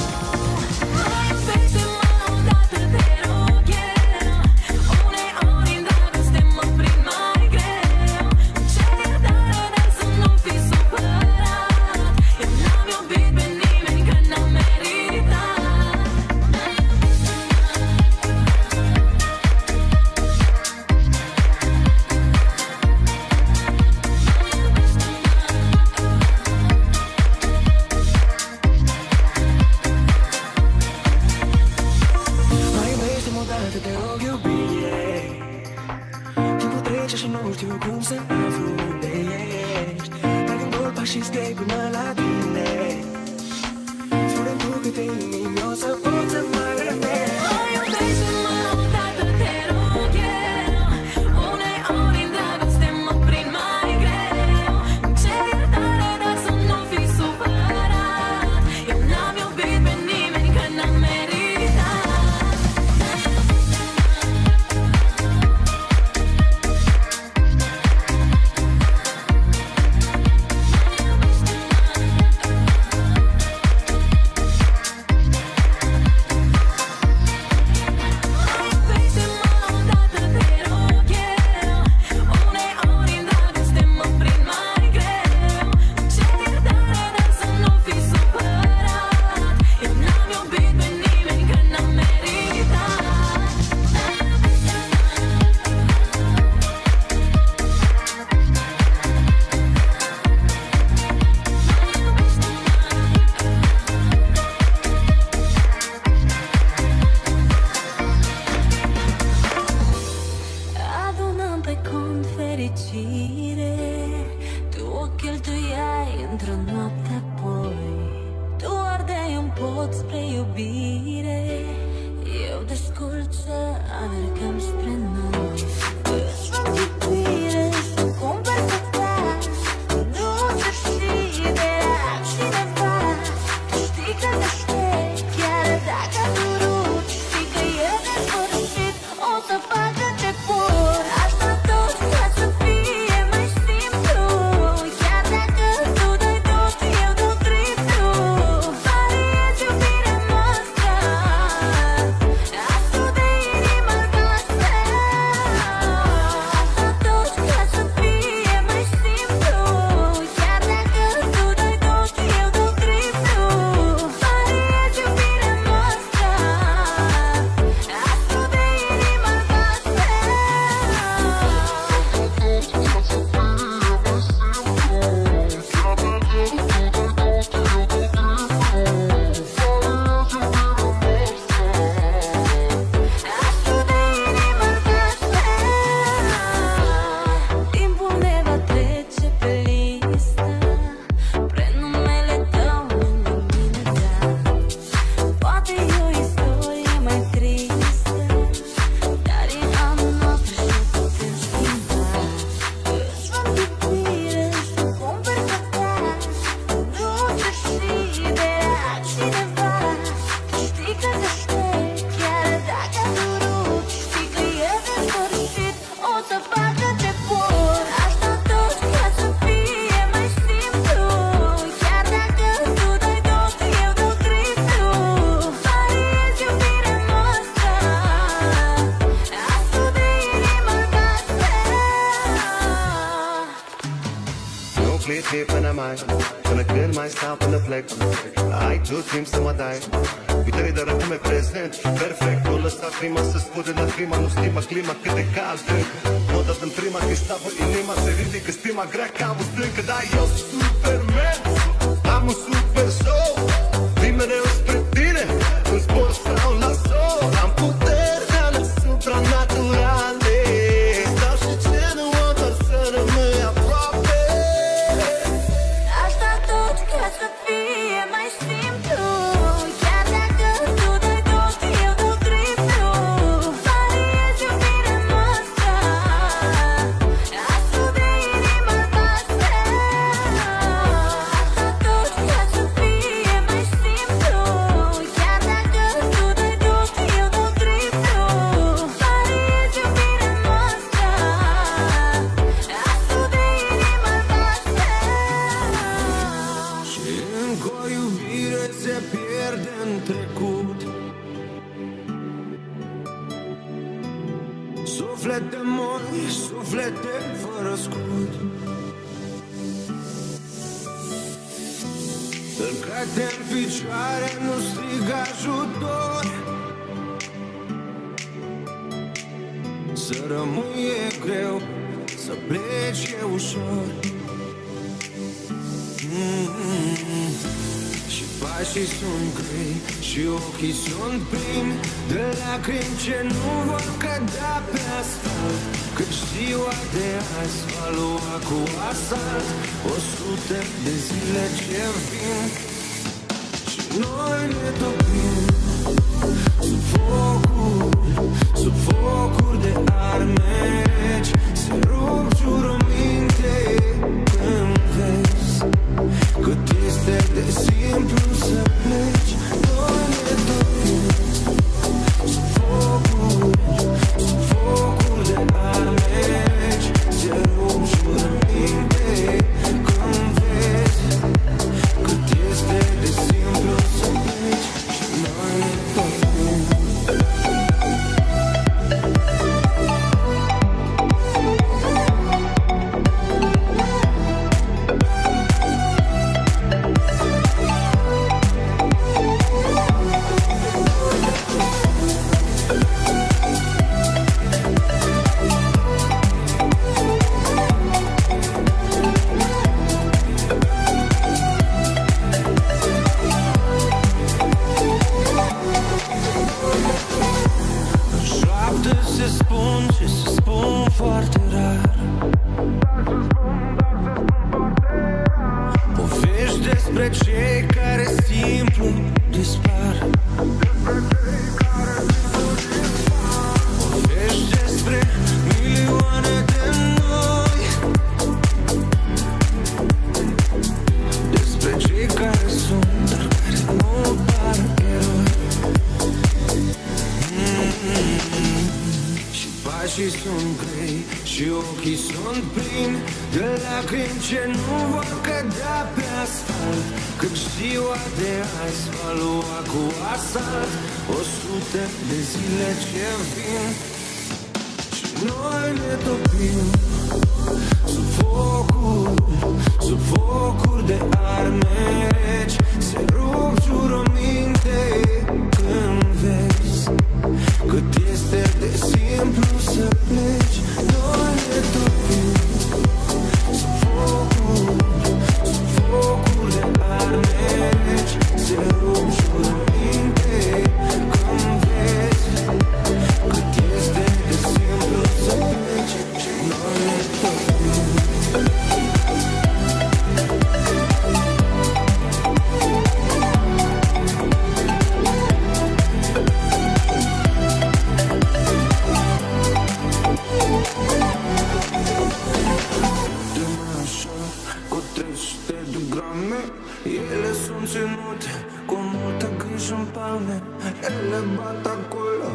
Iubește-mă odată, te rog eu. Uneori în dragoste mă prind mai greu. Cer iertare, dar să nu fii supărat. Eu n-am iubit pe nimeni că n-am meritat.
Te rog, iubire, timpul trece și nu știu cum să aflu unde ești. Dar când dor pașii scrie până la tine, spune-mi tu câte inimi o să pot să mă rănești.
Iubește-mă odată, te rog eu. Uneori în dragoste mă prind mai greu. Cer iertare, dar să nu fii supărat. Eu n-am iubit pe nimeni că n-am meritat. Adunăm pe cont fericire. Tu o cheltuiai într-o noapte apoi. Tu ardeai un pot spre iubire. Eu descurc să alergăm spre noi. Îți fac iubire să cumperi pe pas. Du-te și de la cineva. Tu știi că te aștept, chiar dacă a durut. Știi că e nesfârșit, o să fac început. Asta tot ca să fie mai simplu. Chiar dacă tu dai tot, eu dau triplu. Variez iubirea noastră, a sute inimi albastre. Asta tot ca să fie mai simplu. Chiar dacă tu dai tot, eu dau triplu. Variez iubirea noastră, a sute inimi albastre. Timpul ne va trece pe listă. Pren numele tău lângă mine, da. Poate e o istorie mai tristă, dar e anul noastră și o putem schimba. Îți fac iubire să cumperi pe pas. Du-te și de la cineva. Tu știi că te aștept, chiar dacă a durut. Știi că e nesfârșit, o să fac început. Asta tot ca să fie mai simplu. Chiar dacă tu dai tot, eu dau triplu. Variez iubirea noastră, a sute inimi albastre.
Nu pliți până mai, până când mai stau până plec. Ai tu timp să mă dai uitări, dar acum e prezent perfect. Nu lăsa prima să spune la prima, nu stima clima cât de cald trec. Odată în prima când stavă inima se ridică stima grea ca o strâncă. Dar eu sunt Superman, am un super show. Vin mereu spre tine, în zbor sau la sol. Am puteri supranaturale. Stau și ce nu o doar să rămâi aproape.
Asta tot ca să fie mai simplu. Chiar dacă tu dai tot, eu dau triplu. Variez iubirea noastră, a sute inimi albastre. Asta tot ca să
în trecut. Suflete moi, suflete fără scut. Călcate în picioare, nu strig ajutor. Să rămâi e greu, să pleci e ușor. Și pașii sunt grei și ochii sunt plini de lacrimi ce nu vor cădea pe asfalt. Cât ziua de azi va lua cu asalt 100 de zile ce vin și noi ne topim sub focuri de arme reci. Se rup jurăminte când vezi cât este de simplu să pleci. Noi ne topim sub focuri de arme reci. Se rup jurăminte când vezi cât este de simplu să pleci. Și noi ne topim. Pașii sunt grei și ochii sunt plini de lacrimi ce nu vor cădea pe asfalt. Cât ziua de azi va lua cu asalt 100 de zile ce vin și noi ne topim sub focuri de arme reci. Se rup jurăminte când vezi cât este de simplu să pleci. Noi ne topim sub focuri de arme reci. Se rup jurăminte când vezi cât este de simplu să pleci. Și noi ne topim. Ele sunt ținute cu multă grijă în palme. Ele bat acolo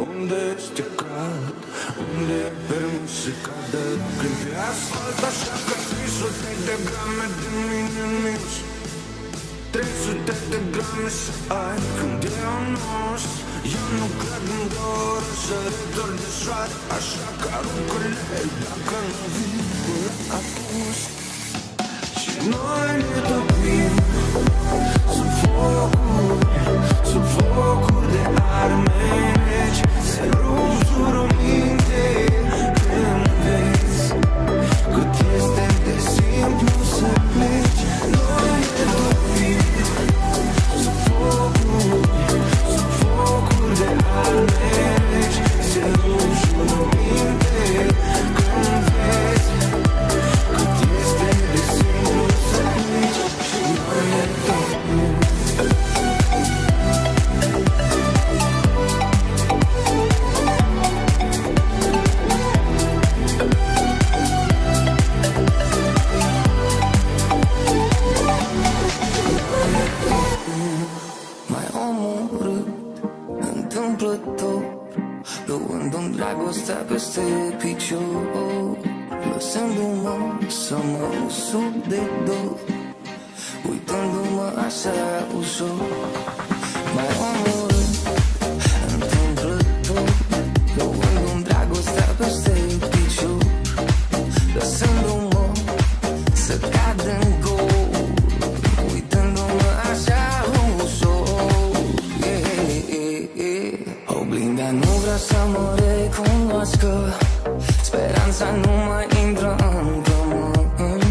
unde este cald, unde e permis să cadă când pe asfalt. Așa că 300 de grame de mine mici, 300 de grame să ai când e anos. Eu nu cred în două răsărituri de soare, așa că aruncă-le dacă nu vin până apus. Și noi ne topim sub focuri de arme reci. Se rup jurăminte când vezi cât este de simplu să pleci. Noi ne topim sub focuri de arme reci. Se rup jurăminte când vezi cât este de simplu să pleci. Și noi ne topim.
M-ai omorât întâmplător, luându-mi dragostea peste picior, lăsându-mă să mă usur de dor, uitându-mă așa ușor. că speranța nu mai intră în pământ.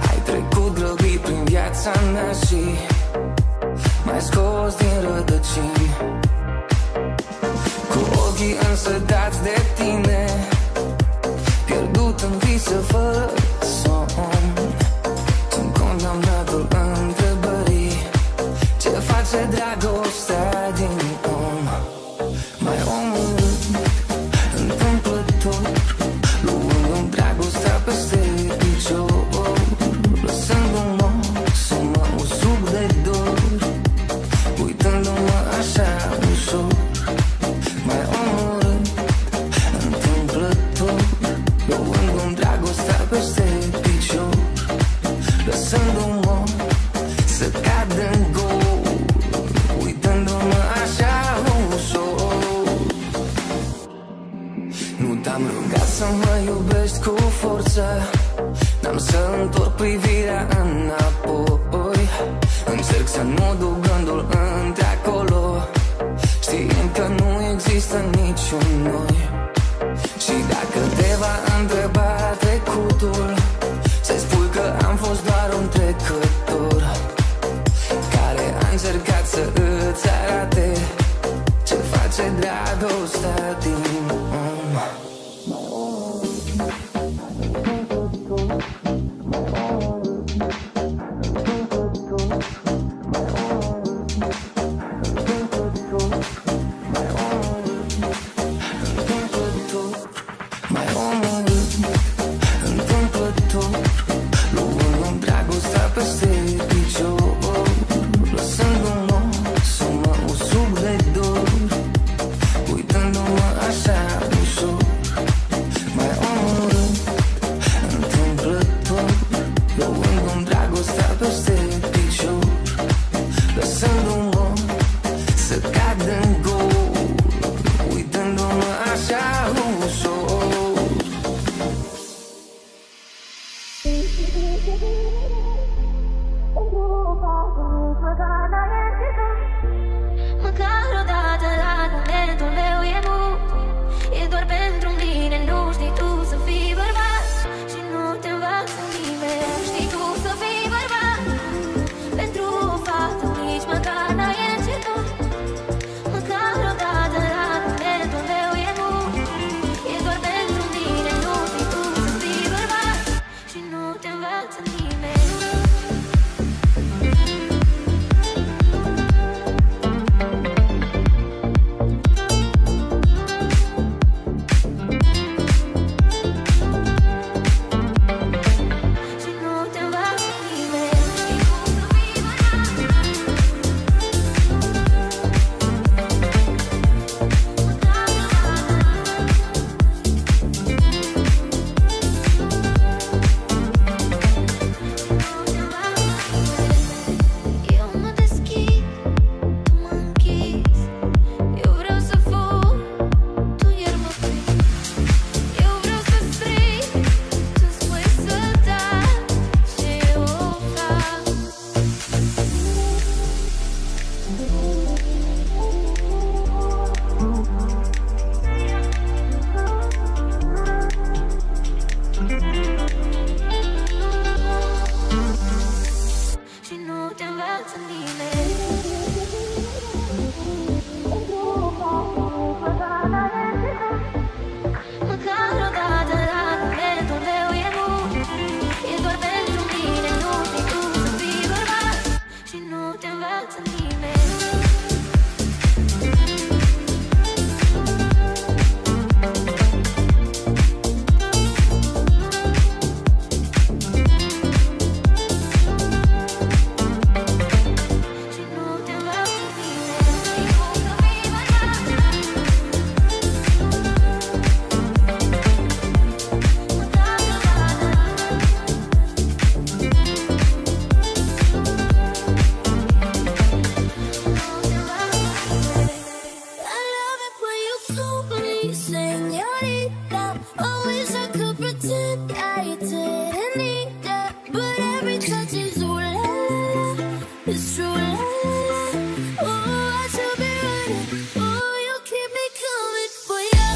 Ai trecut grăbit prin viața mea și m-ai scos din rădăcini. Cu ochii însădați de tine, pierdut în vise fără somn. Sunt condamnatul întrebării, ce face dragostea din om? Mai omorât întâmplător, luând-mi dragostea peste picior, lăsându-mă să mă usuc de dor, uitându-mă așa ușor. Mai omorât întâmplător, luându-mi dragostea peste picior, lăsându-mă să cad în gol, uitându-mă așa ușor. Nu te-am rugat să mă iubești cu forță, n-am să întorc privirea înapoi. Încerc să nu duc gândul într-acolo, știind că nu există niciun noi. Și dacă te va întreba trecutul, să-i spui că am fost doar un trecător, care a încercat să îți arate ce face dragostea din om. Mai omorât întâmplător, luându-mi dragostea peste picior, lăsându-mă să mă usuc de dor, uitându-mă așa ușor. Mai omorât întâmplător, luându-mi dragostea peste picior, lăsându-mă să cad în gol, uitându-mă așa ușor.
Măcar odată la momentul meu e mult, e doar pentru mine, nu știi tu să fii bărbat și nu te învață nimeni. Știi tu să fii bărbat, pentru o fată nici măcar n-ai încercat. Măcar odată la momentul meu e mult, e doar pentru mine, nu știi tu să fii bărbat și nu te învață nimeni.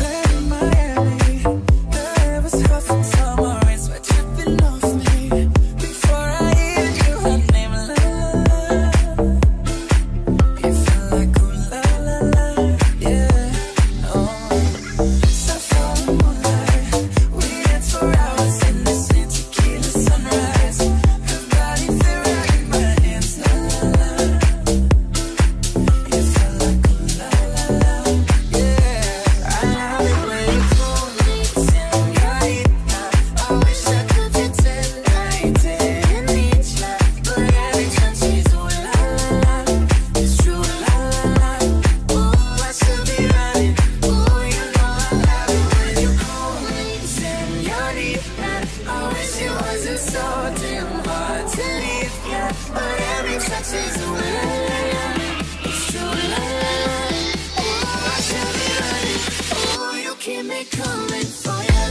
Let my
touches, ooh la la la. It's true, la la la. Ooh, I should be running. Ooh, you keep me coming for ya.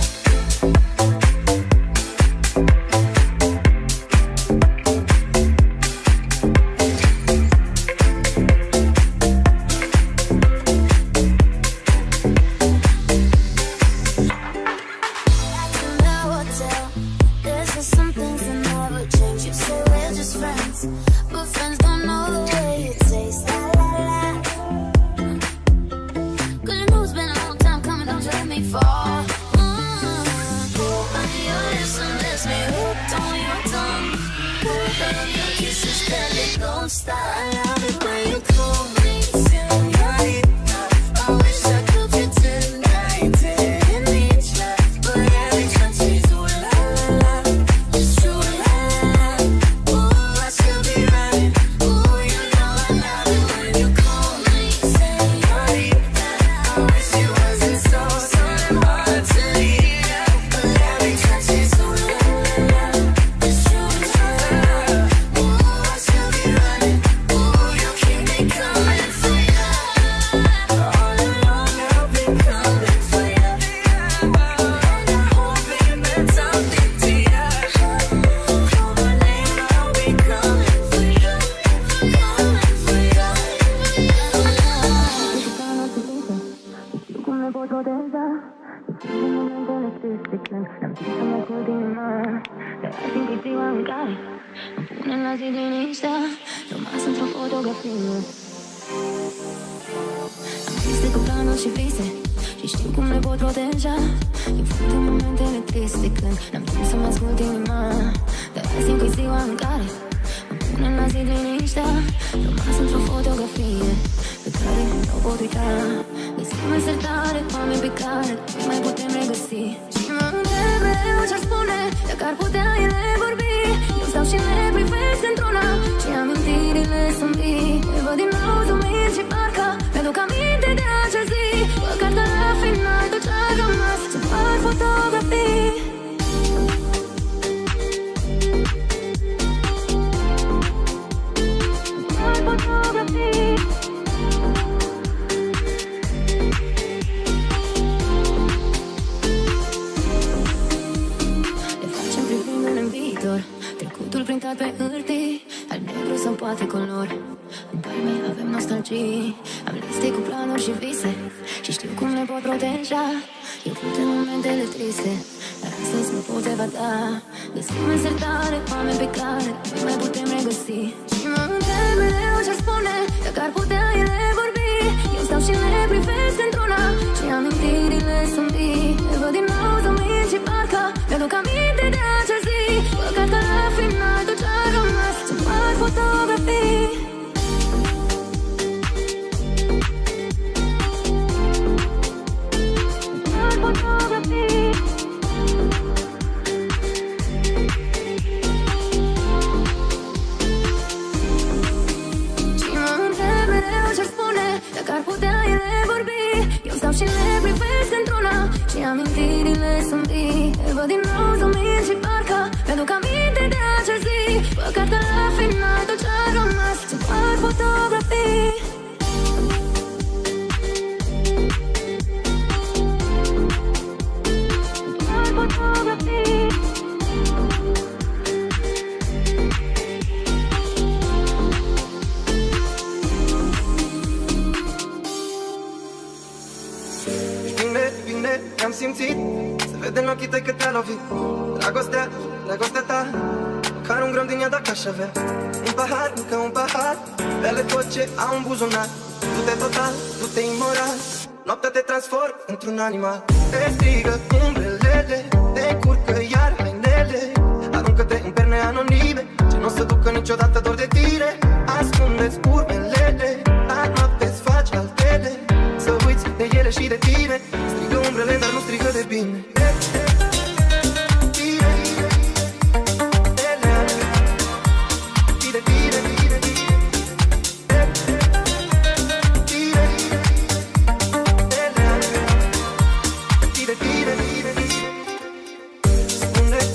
Într-un animal te strigă umbrelele, te încurcă iar hainele, aruncă-te în perne anonime, ce n-o să ducă niciodată dor de tine. Ascunde-ți urmelele, la noapte-ți faci altele, să uiți de ele și de tine. Strigă umbrele, dar nu strigă de bine.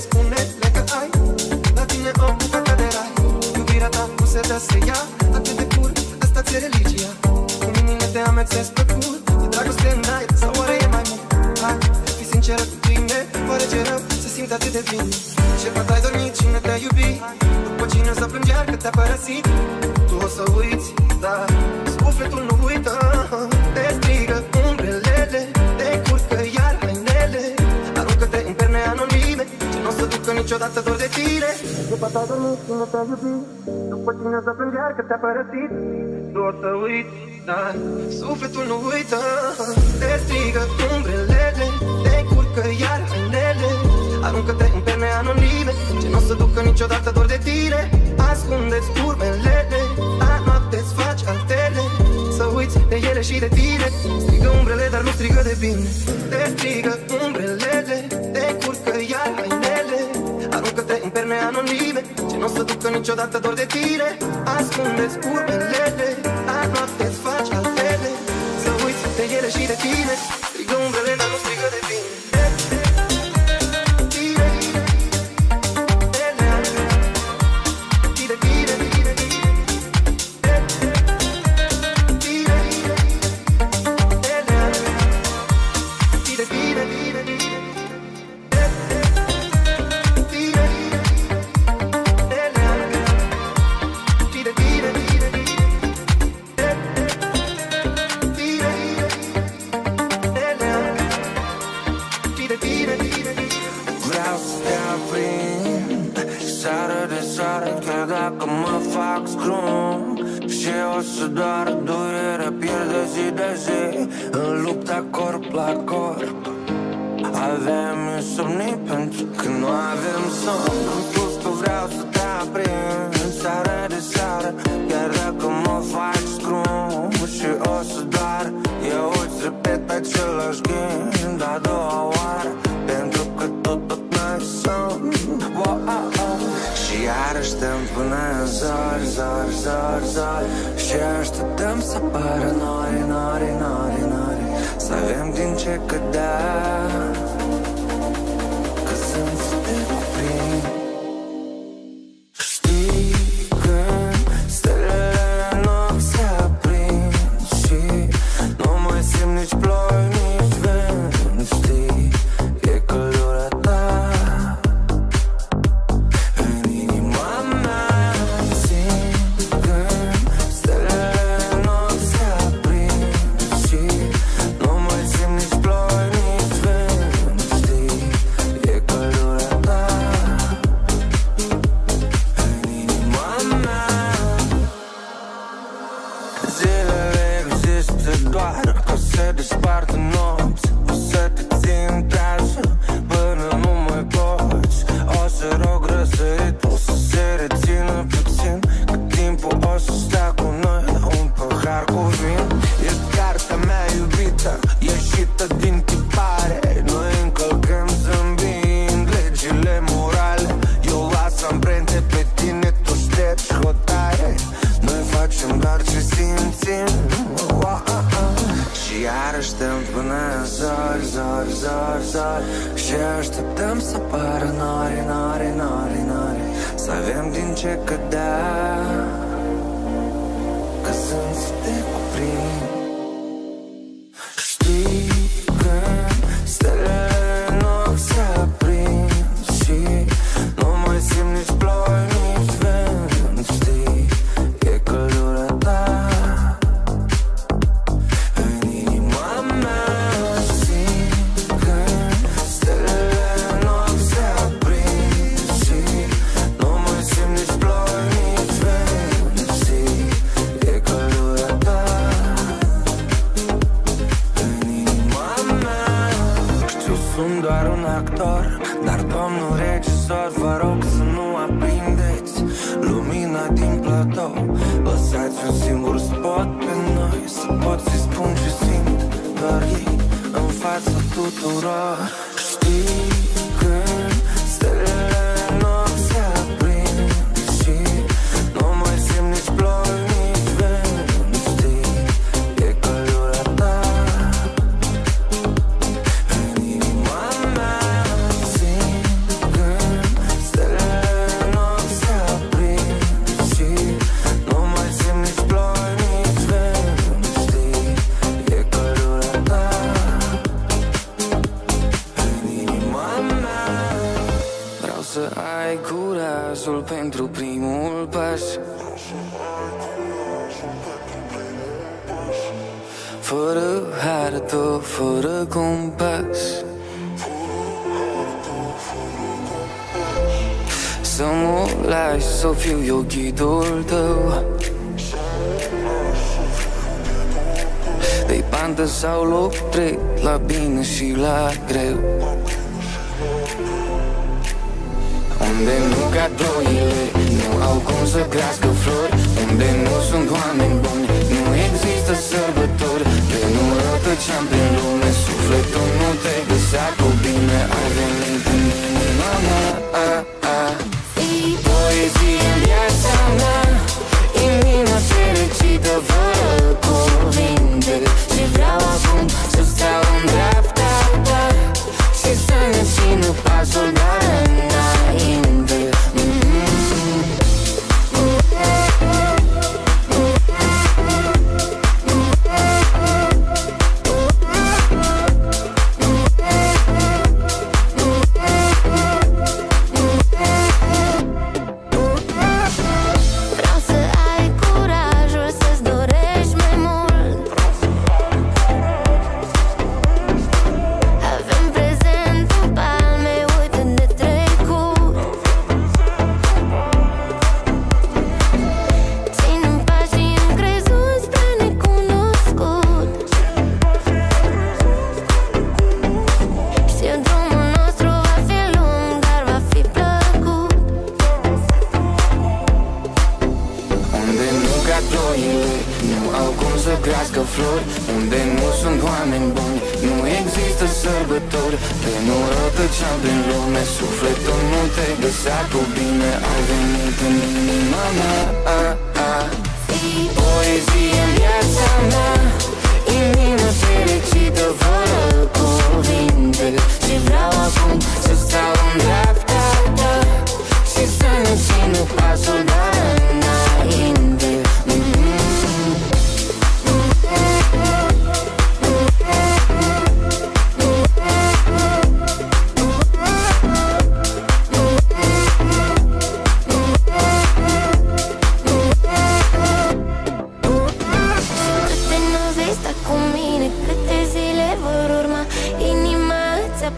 Spune-le că ai la tine o bucată de rai.
dă să ia atât de curând, asta ți-e religia. Cu mine te amețesc plăcut, e dragoste în aer sau oare e mai mult? Hai, fii sinceră cu tine, oare ce rău să simți atât de bine? Ce pat ai dormit, cine te-a iubit? După cine o să plângi iar că te-a părăsit? Tu o să uiți, dar sufletul nu uită. Te strigă umbrelele, te curcă iar hainele, aruncă-te în perne anonime, ce n-o să ducă niciodată dor de tine. Ce pat ai dormit, cine te-a iubit? După cine o să plângi iar că te-a părăsit? Tu o să uiți, dar sufletul nu uită. Te strigă umbrelele, te curcă iar hainele, aruncă-te în perne anonime, ce n-o să ducă niciodată dor de tine. Ascunde-ți urmelele, la noapte-ți faci altele, să uiți de ele și de tine. Strigă umbrele, dar nu strigă de bine. Te strigă umbrelele, te curcă iar hainele, aruncă-te în perne anonime, ce n-o să ducă niciodată dor de tine. Ascunde-ți urmelele, la noapte-ți faci altele, să uiți de ele și de tine. Strigă umbrele, dar nu strigă de bine.
Și așteptăm să apară nori, nori, nori, nori, să avem din ce cădea, că sunt să te cuprind. Știi când stelele în ochi se aprind și nu mai simt nici ploi, nici vânt. Știi, e căldura ta în inima mea. Și așteptăm să apară nori, nori, nori, nori, să avem din ce cădea, că sunt să te cuprind. Știi când stelele în ochi se aprind și nu mai simt nici ploi, nici vânt. Știi, e căldura ta în inima mea. Sunt doar un actor, dar domnul regizor, vă rog să nu aprindeți lumina din platou. Lăsați un singur spot pe noi, să pot să-i spun ce simt doar ei în fața tuturor. Știi când stelele în ochi se aprind și nu mai simt nici ploi, nici vânt. Știi, e căldura ta în inima mea. Simt când stelele în ochi se aprind și
pas. Fără hartă, fără compas. Să mă lași să fiu eu ghidul tău. De-i bandă sau loc drept, la bine și la greu. Unde nu cad ploile, nu au cum să crească flori. Unde nu sunt oameni buni, nu există sărbători. Pe nu rătăceam prin lume, sufletul nu te găsea cu bine. Ai venit în inima mea. Poezie în viața mea, inima fericită fără cuvinte. Și vreau acum să stau în dreapta ta și să ne țină pasul doar înainte. Unde nu sunt oameni buni, nu există sărbători. Pe nu rătăceam prin lume, sufletul nu te găsea cu bine. Ai venit în inima mea. Poezie în viața mea, inima fericită fără cuvinte. Și vreau acum să stau în dreapta ta și să ne țină pasul doar înainte.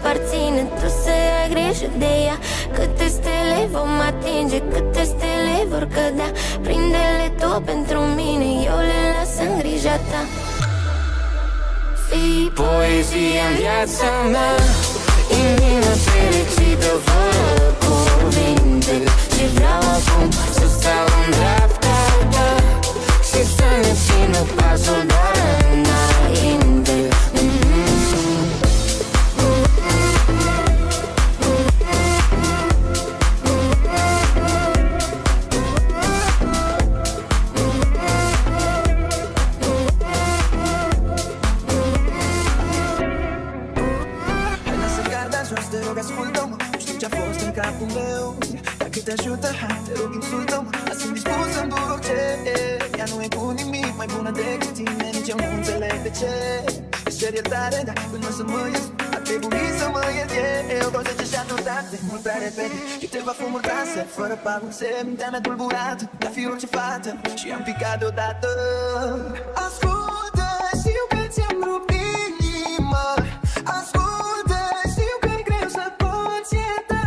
Aparține, tu să ai grijă de ea. Câte stele vom atinge, câte stele vor cădea. Prinde-le tot pentru mine, eu le las în grija ta. Fii
poezie în viața mea, inima fericită fără cuvinte. Și vreau acum să stau în dreapta ta și să ne țină pasul doar înainte.
Te ajută, hai, te rog, insultă-mă. Sunt dispus să-mi duc orice. Ea nu e cu nimic mai bună decât tine, nici eu nu înțeleg de ce. Îți cer iertare, dar până să mă ies ar trebui să mă iert eu. 20 și atuntate, mult prea repede. Câteva fumuri trase, fără pauze. Mintea mea tulburată, la fi orice fată. Și am picat deodată. Ascultă, știu că ți-am rupt inima. Ascultă, știu că e greu să poți ierta.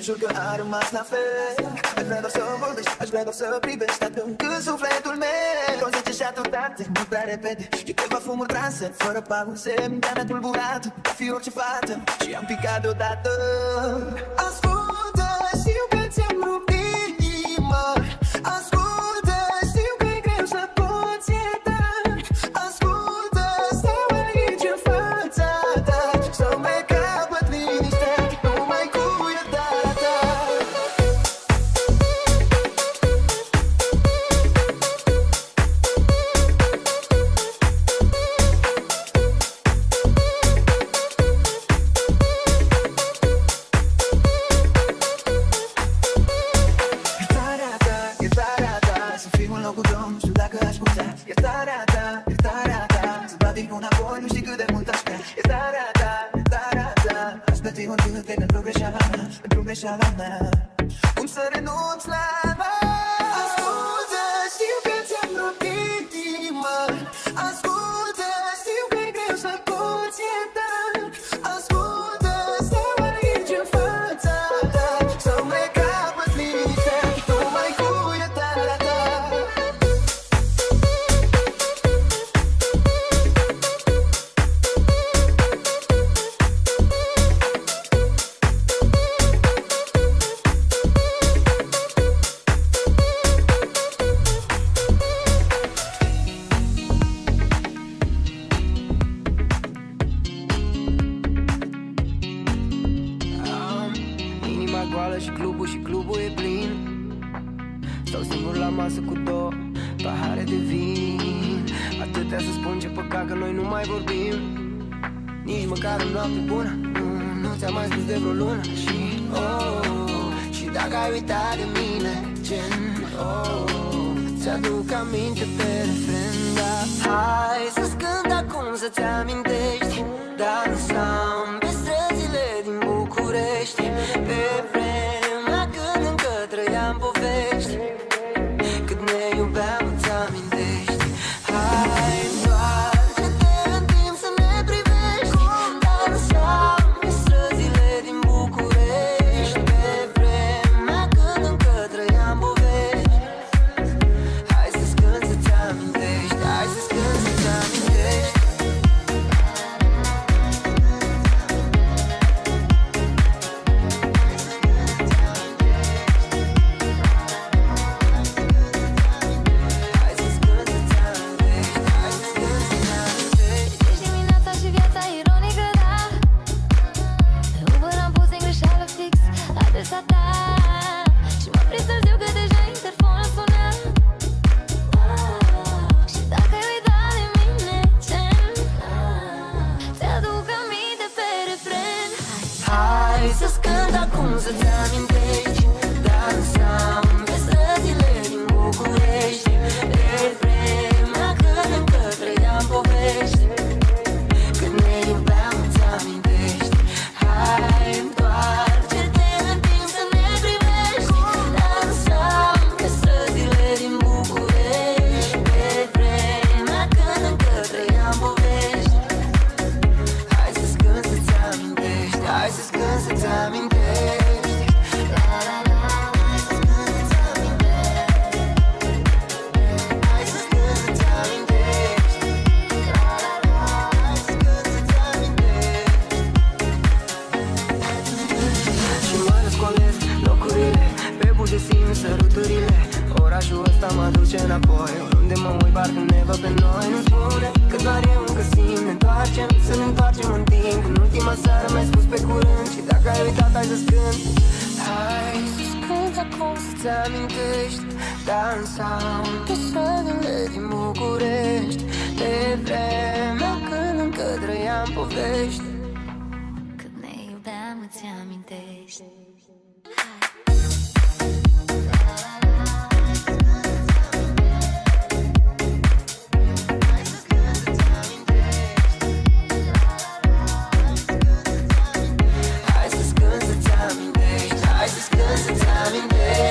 Jur că a rămas la fel. Aș vrea doar să vorbești, aș vrea doar să privești atunci când sufletul meu conzice și atâtate, mult prea repede. Câteva fumuri transe, fără pauze. Mintea mea tulburată, ca fi orice fată. Și am picat deodată. Ascultă, știu că ți-am rupt inima. Ascultă, știu că e greu să poți ierta. Ascultă, stau aici în fața ta. Să-mi capăt liniștea, numai cu iertarea ta. din înapoi, nu știi cât de mult aș vrea. E starea ta, starea ta. Aș plăti oricât pentru greșeala mea, pentru greșeala mea. Cum să renunț la ascultă, știu că ți-am proprit inima. Ascultă, știu că e greu să poți ierta. Ascultă, stau aici în fața ta, să-mi recapăt liniște, numai cu iertarea ta. Și clubul e plin. Stau singur la masă cu două pahare de vin. Atâtea să spun, ce păcat că noi nu mai vorbim. Nici măcar o noapte bună nu ți-am mai spus de vreo lună. Și dacă ai uitat de mine, gen ți-aduc aminte pe refren. Da, hai să-ți cânt acum să-ți amintești. Dansam pe străzile din București, pe vremea când încă trăiam povești. Cât ne iubeam, îți amintești. Hai, întoarce-te în timp să ne privești. Dansam pe străzile din București, pe vremea când încă trăiam povești. Hai să-ți cânt să-ți amintești. Hai să-ți cânt să-ți amintești.
Și m-am prins târziu că deja interfonul suna. Și dacă ai uitat de mine, ți-aduc aminte pe refren.
Hai să-ți cânt acum să-ți amintești. Dansam pe străzile din București, pe vremea când încă trăiam povești. Când ne iubeam, îți amintești. Hai, întoarce-te în timp să ne privești. Dansam pe străzile din București, pe vremea când încă trăiam povești. Hai să-ți cânt să-ți amintești. Hai să-ți cânt să-ți amintești. La la la, hai să-ți cânt să-ți amintești. Hai să-ți cânt să-ți amintești. La la la, hai să-ți cânt să-ți amintești. Și mă răscolesc locurile, pe buze simt săruturile. Orașul ăsta mă duce înapoi, oriunde mă uit parcă ne văd pe noi. Nu spune că doar eu încă simt. Ne întoarcem, să ne întoarcem în timp. În ultima seară mi-ai spus pe curând. Și dacă ai uitat, hai să-ți cânt. Hai să-ți cânt acum să-ți amintești. Dansam pe străzile din București, de vremea când încă trăiam povești.
Cât ne iubeam, îți amintești.
Hai să-ți cânt să-ți amintești. Hai să-ți cânt să-ți amintești.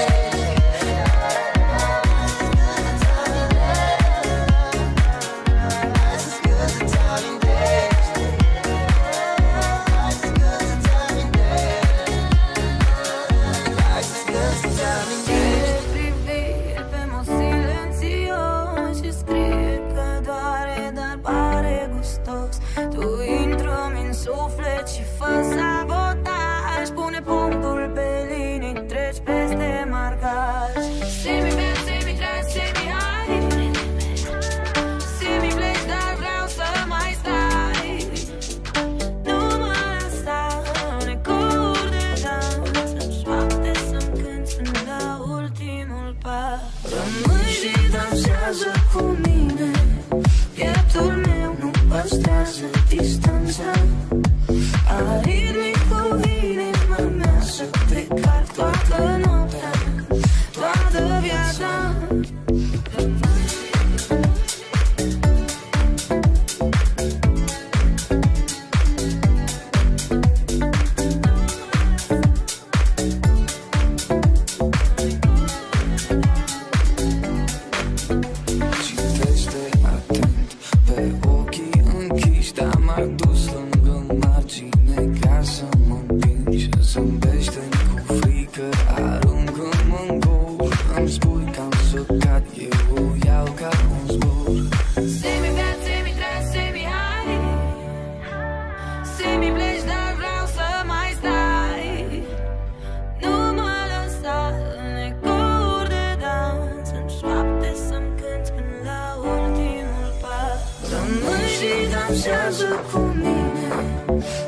Suflet și fă sabotaj. Pune punctul pe linii, treci peste marcaj. Semi-bad, semi-trans, semi-high. Semi-pleci, dar vreau să mai stai. Nu mă lăsa, necur de down. Să-mi șoapte, să-mi cânt, să-mi dau ultimul pas. Rămâi și dansează cu mine. Pieptul meu nu păstrează distanța. I hit me
pe ochii închiși, dar m-ar dus lângă margine ca să mă împingi. Zâmbește-mi cu frică, aruncă-mă în gol. Îmi spui că am să cad, eu o iau ca un zbor.
Semi-bad, semi-trans, semi-high. Semi-pleci, dar vreau să mai stai. Nu mă lăsa în ecouri de dans. În șoapte să-mi cânti până la ultimul pas. Rămâi și dansează cu mine.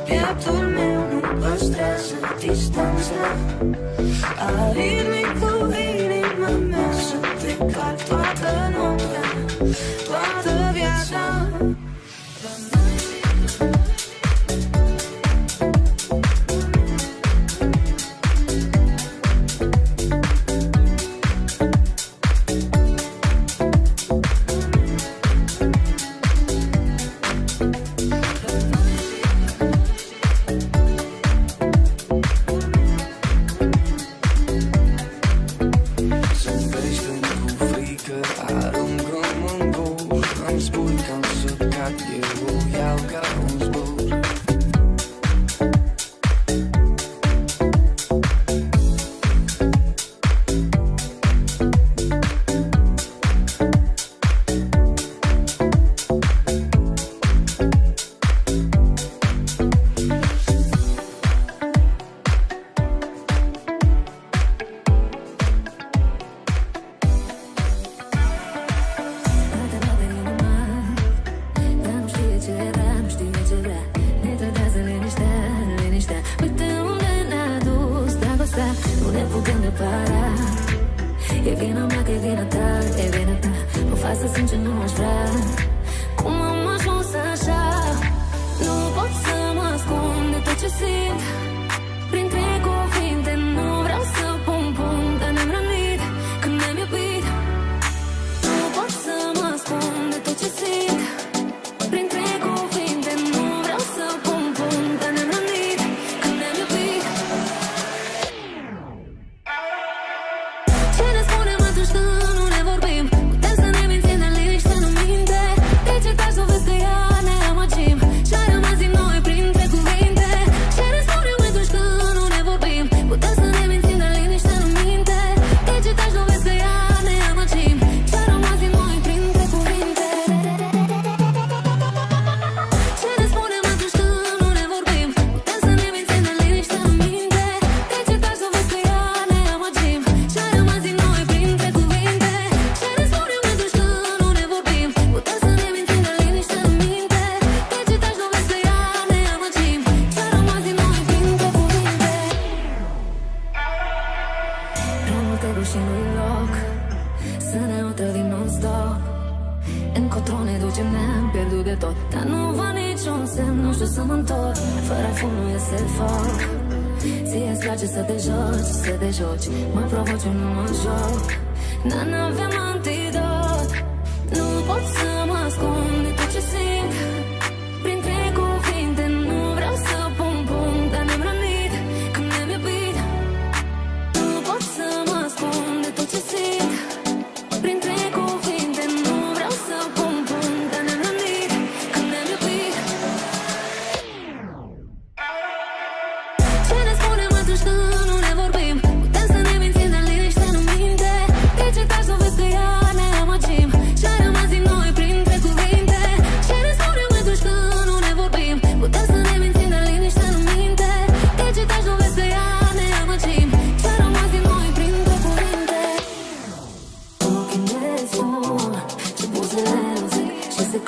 Pieptul meu nu păstrează distanța. Alir-mi cu inima mea să te cal toată noaptea, toată viața.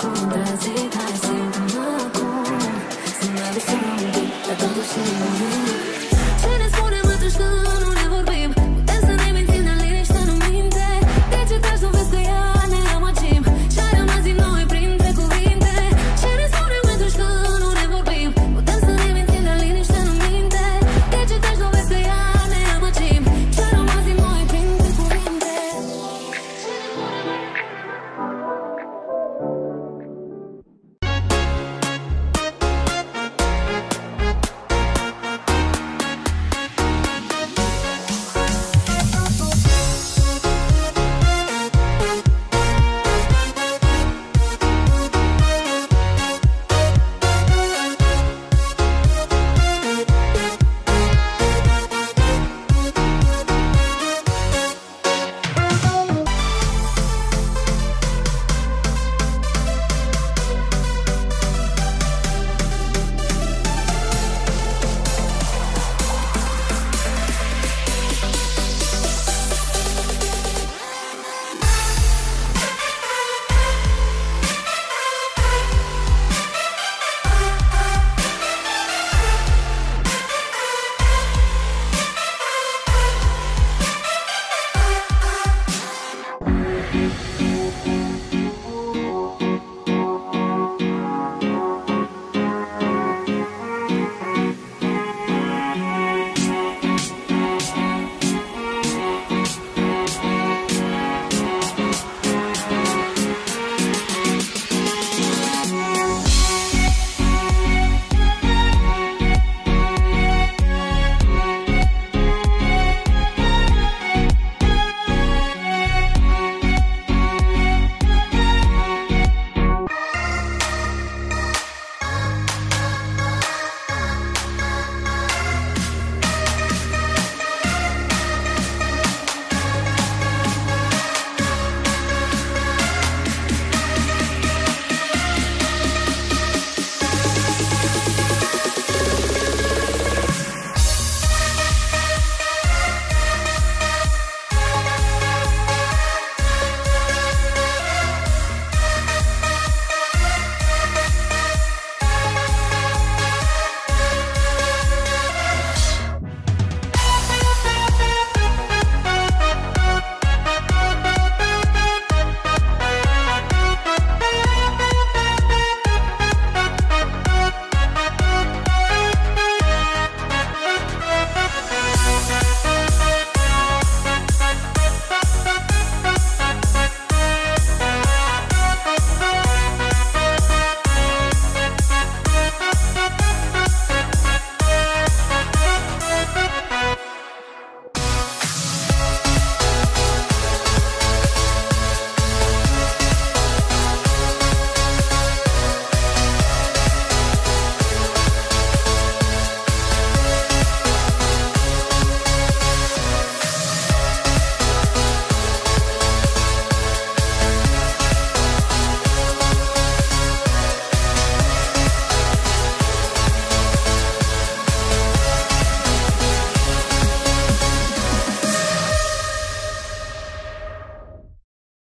Contrazic, hai simt acum. Să mai visăm un pic, dar totuși nu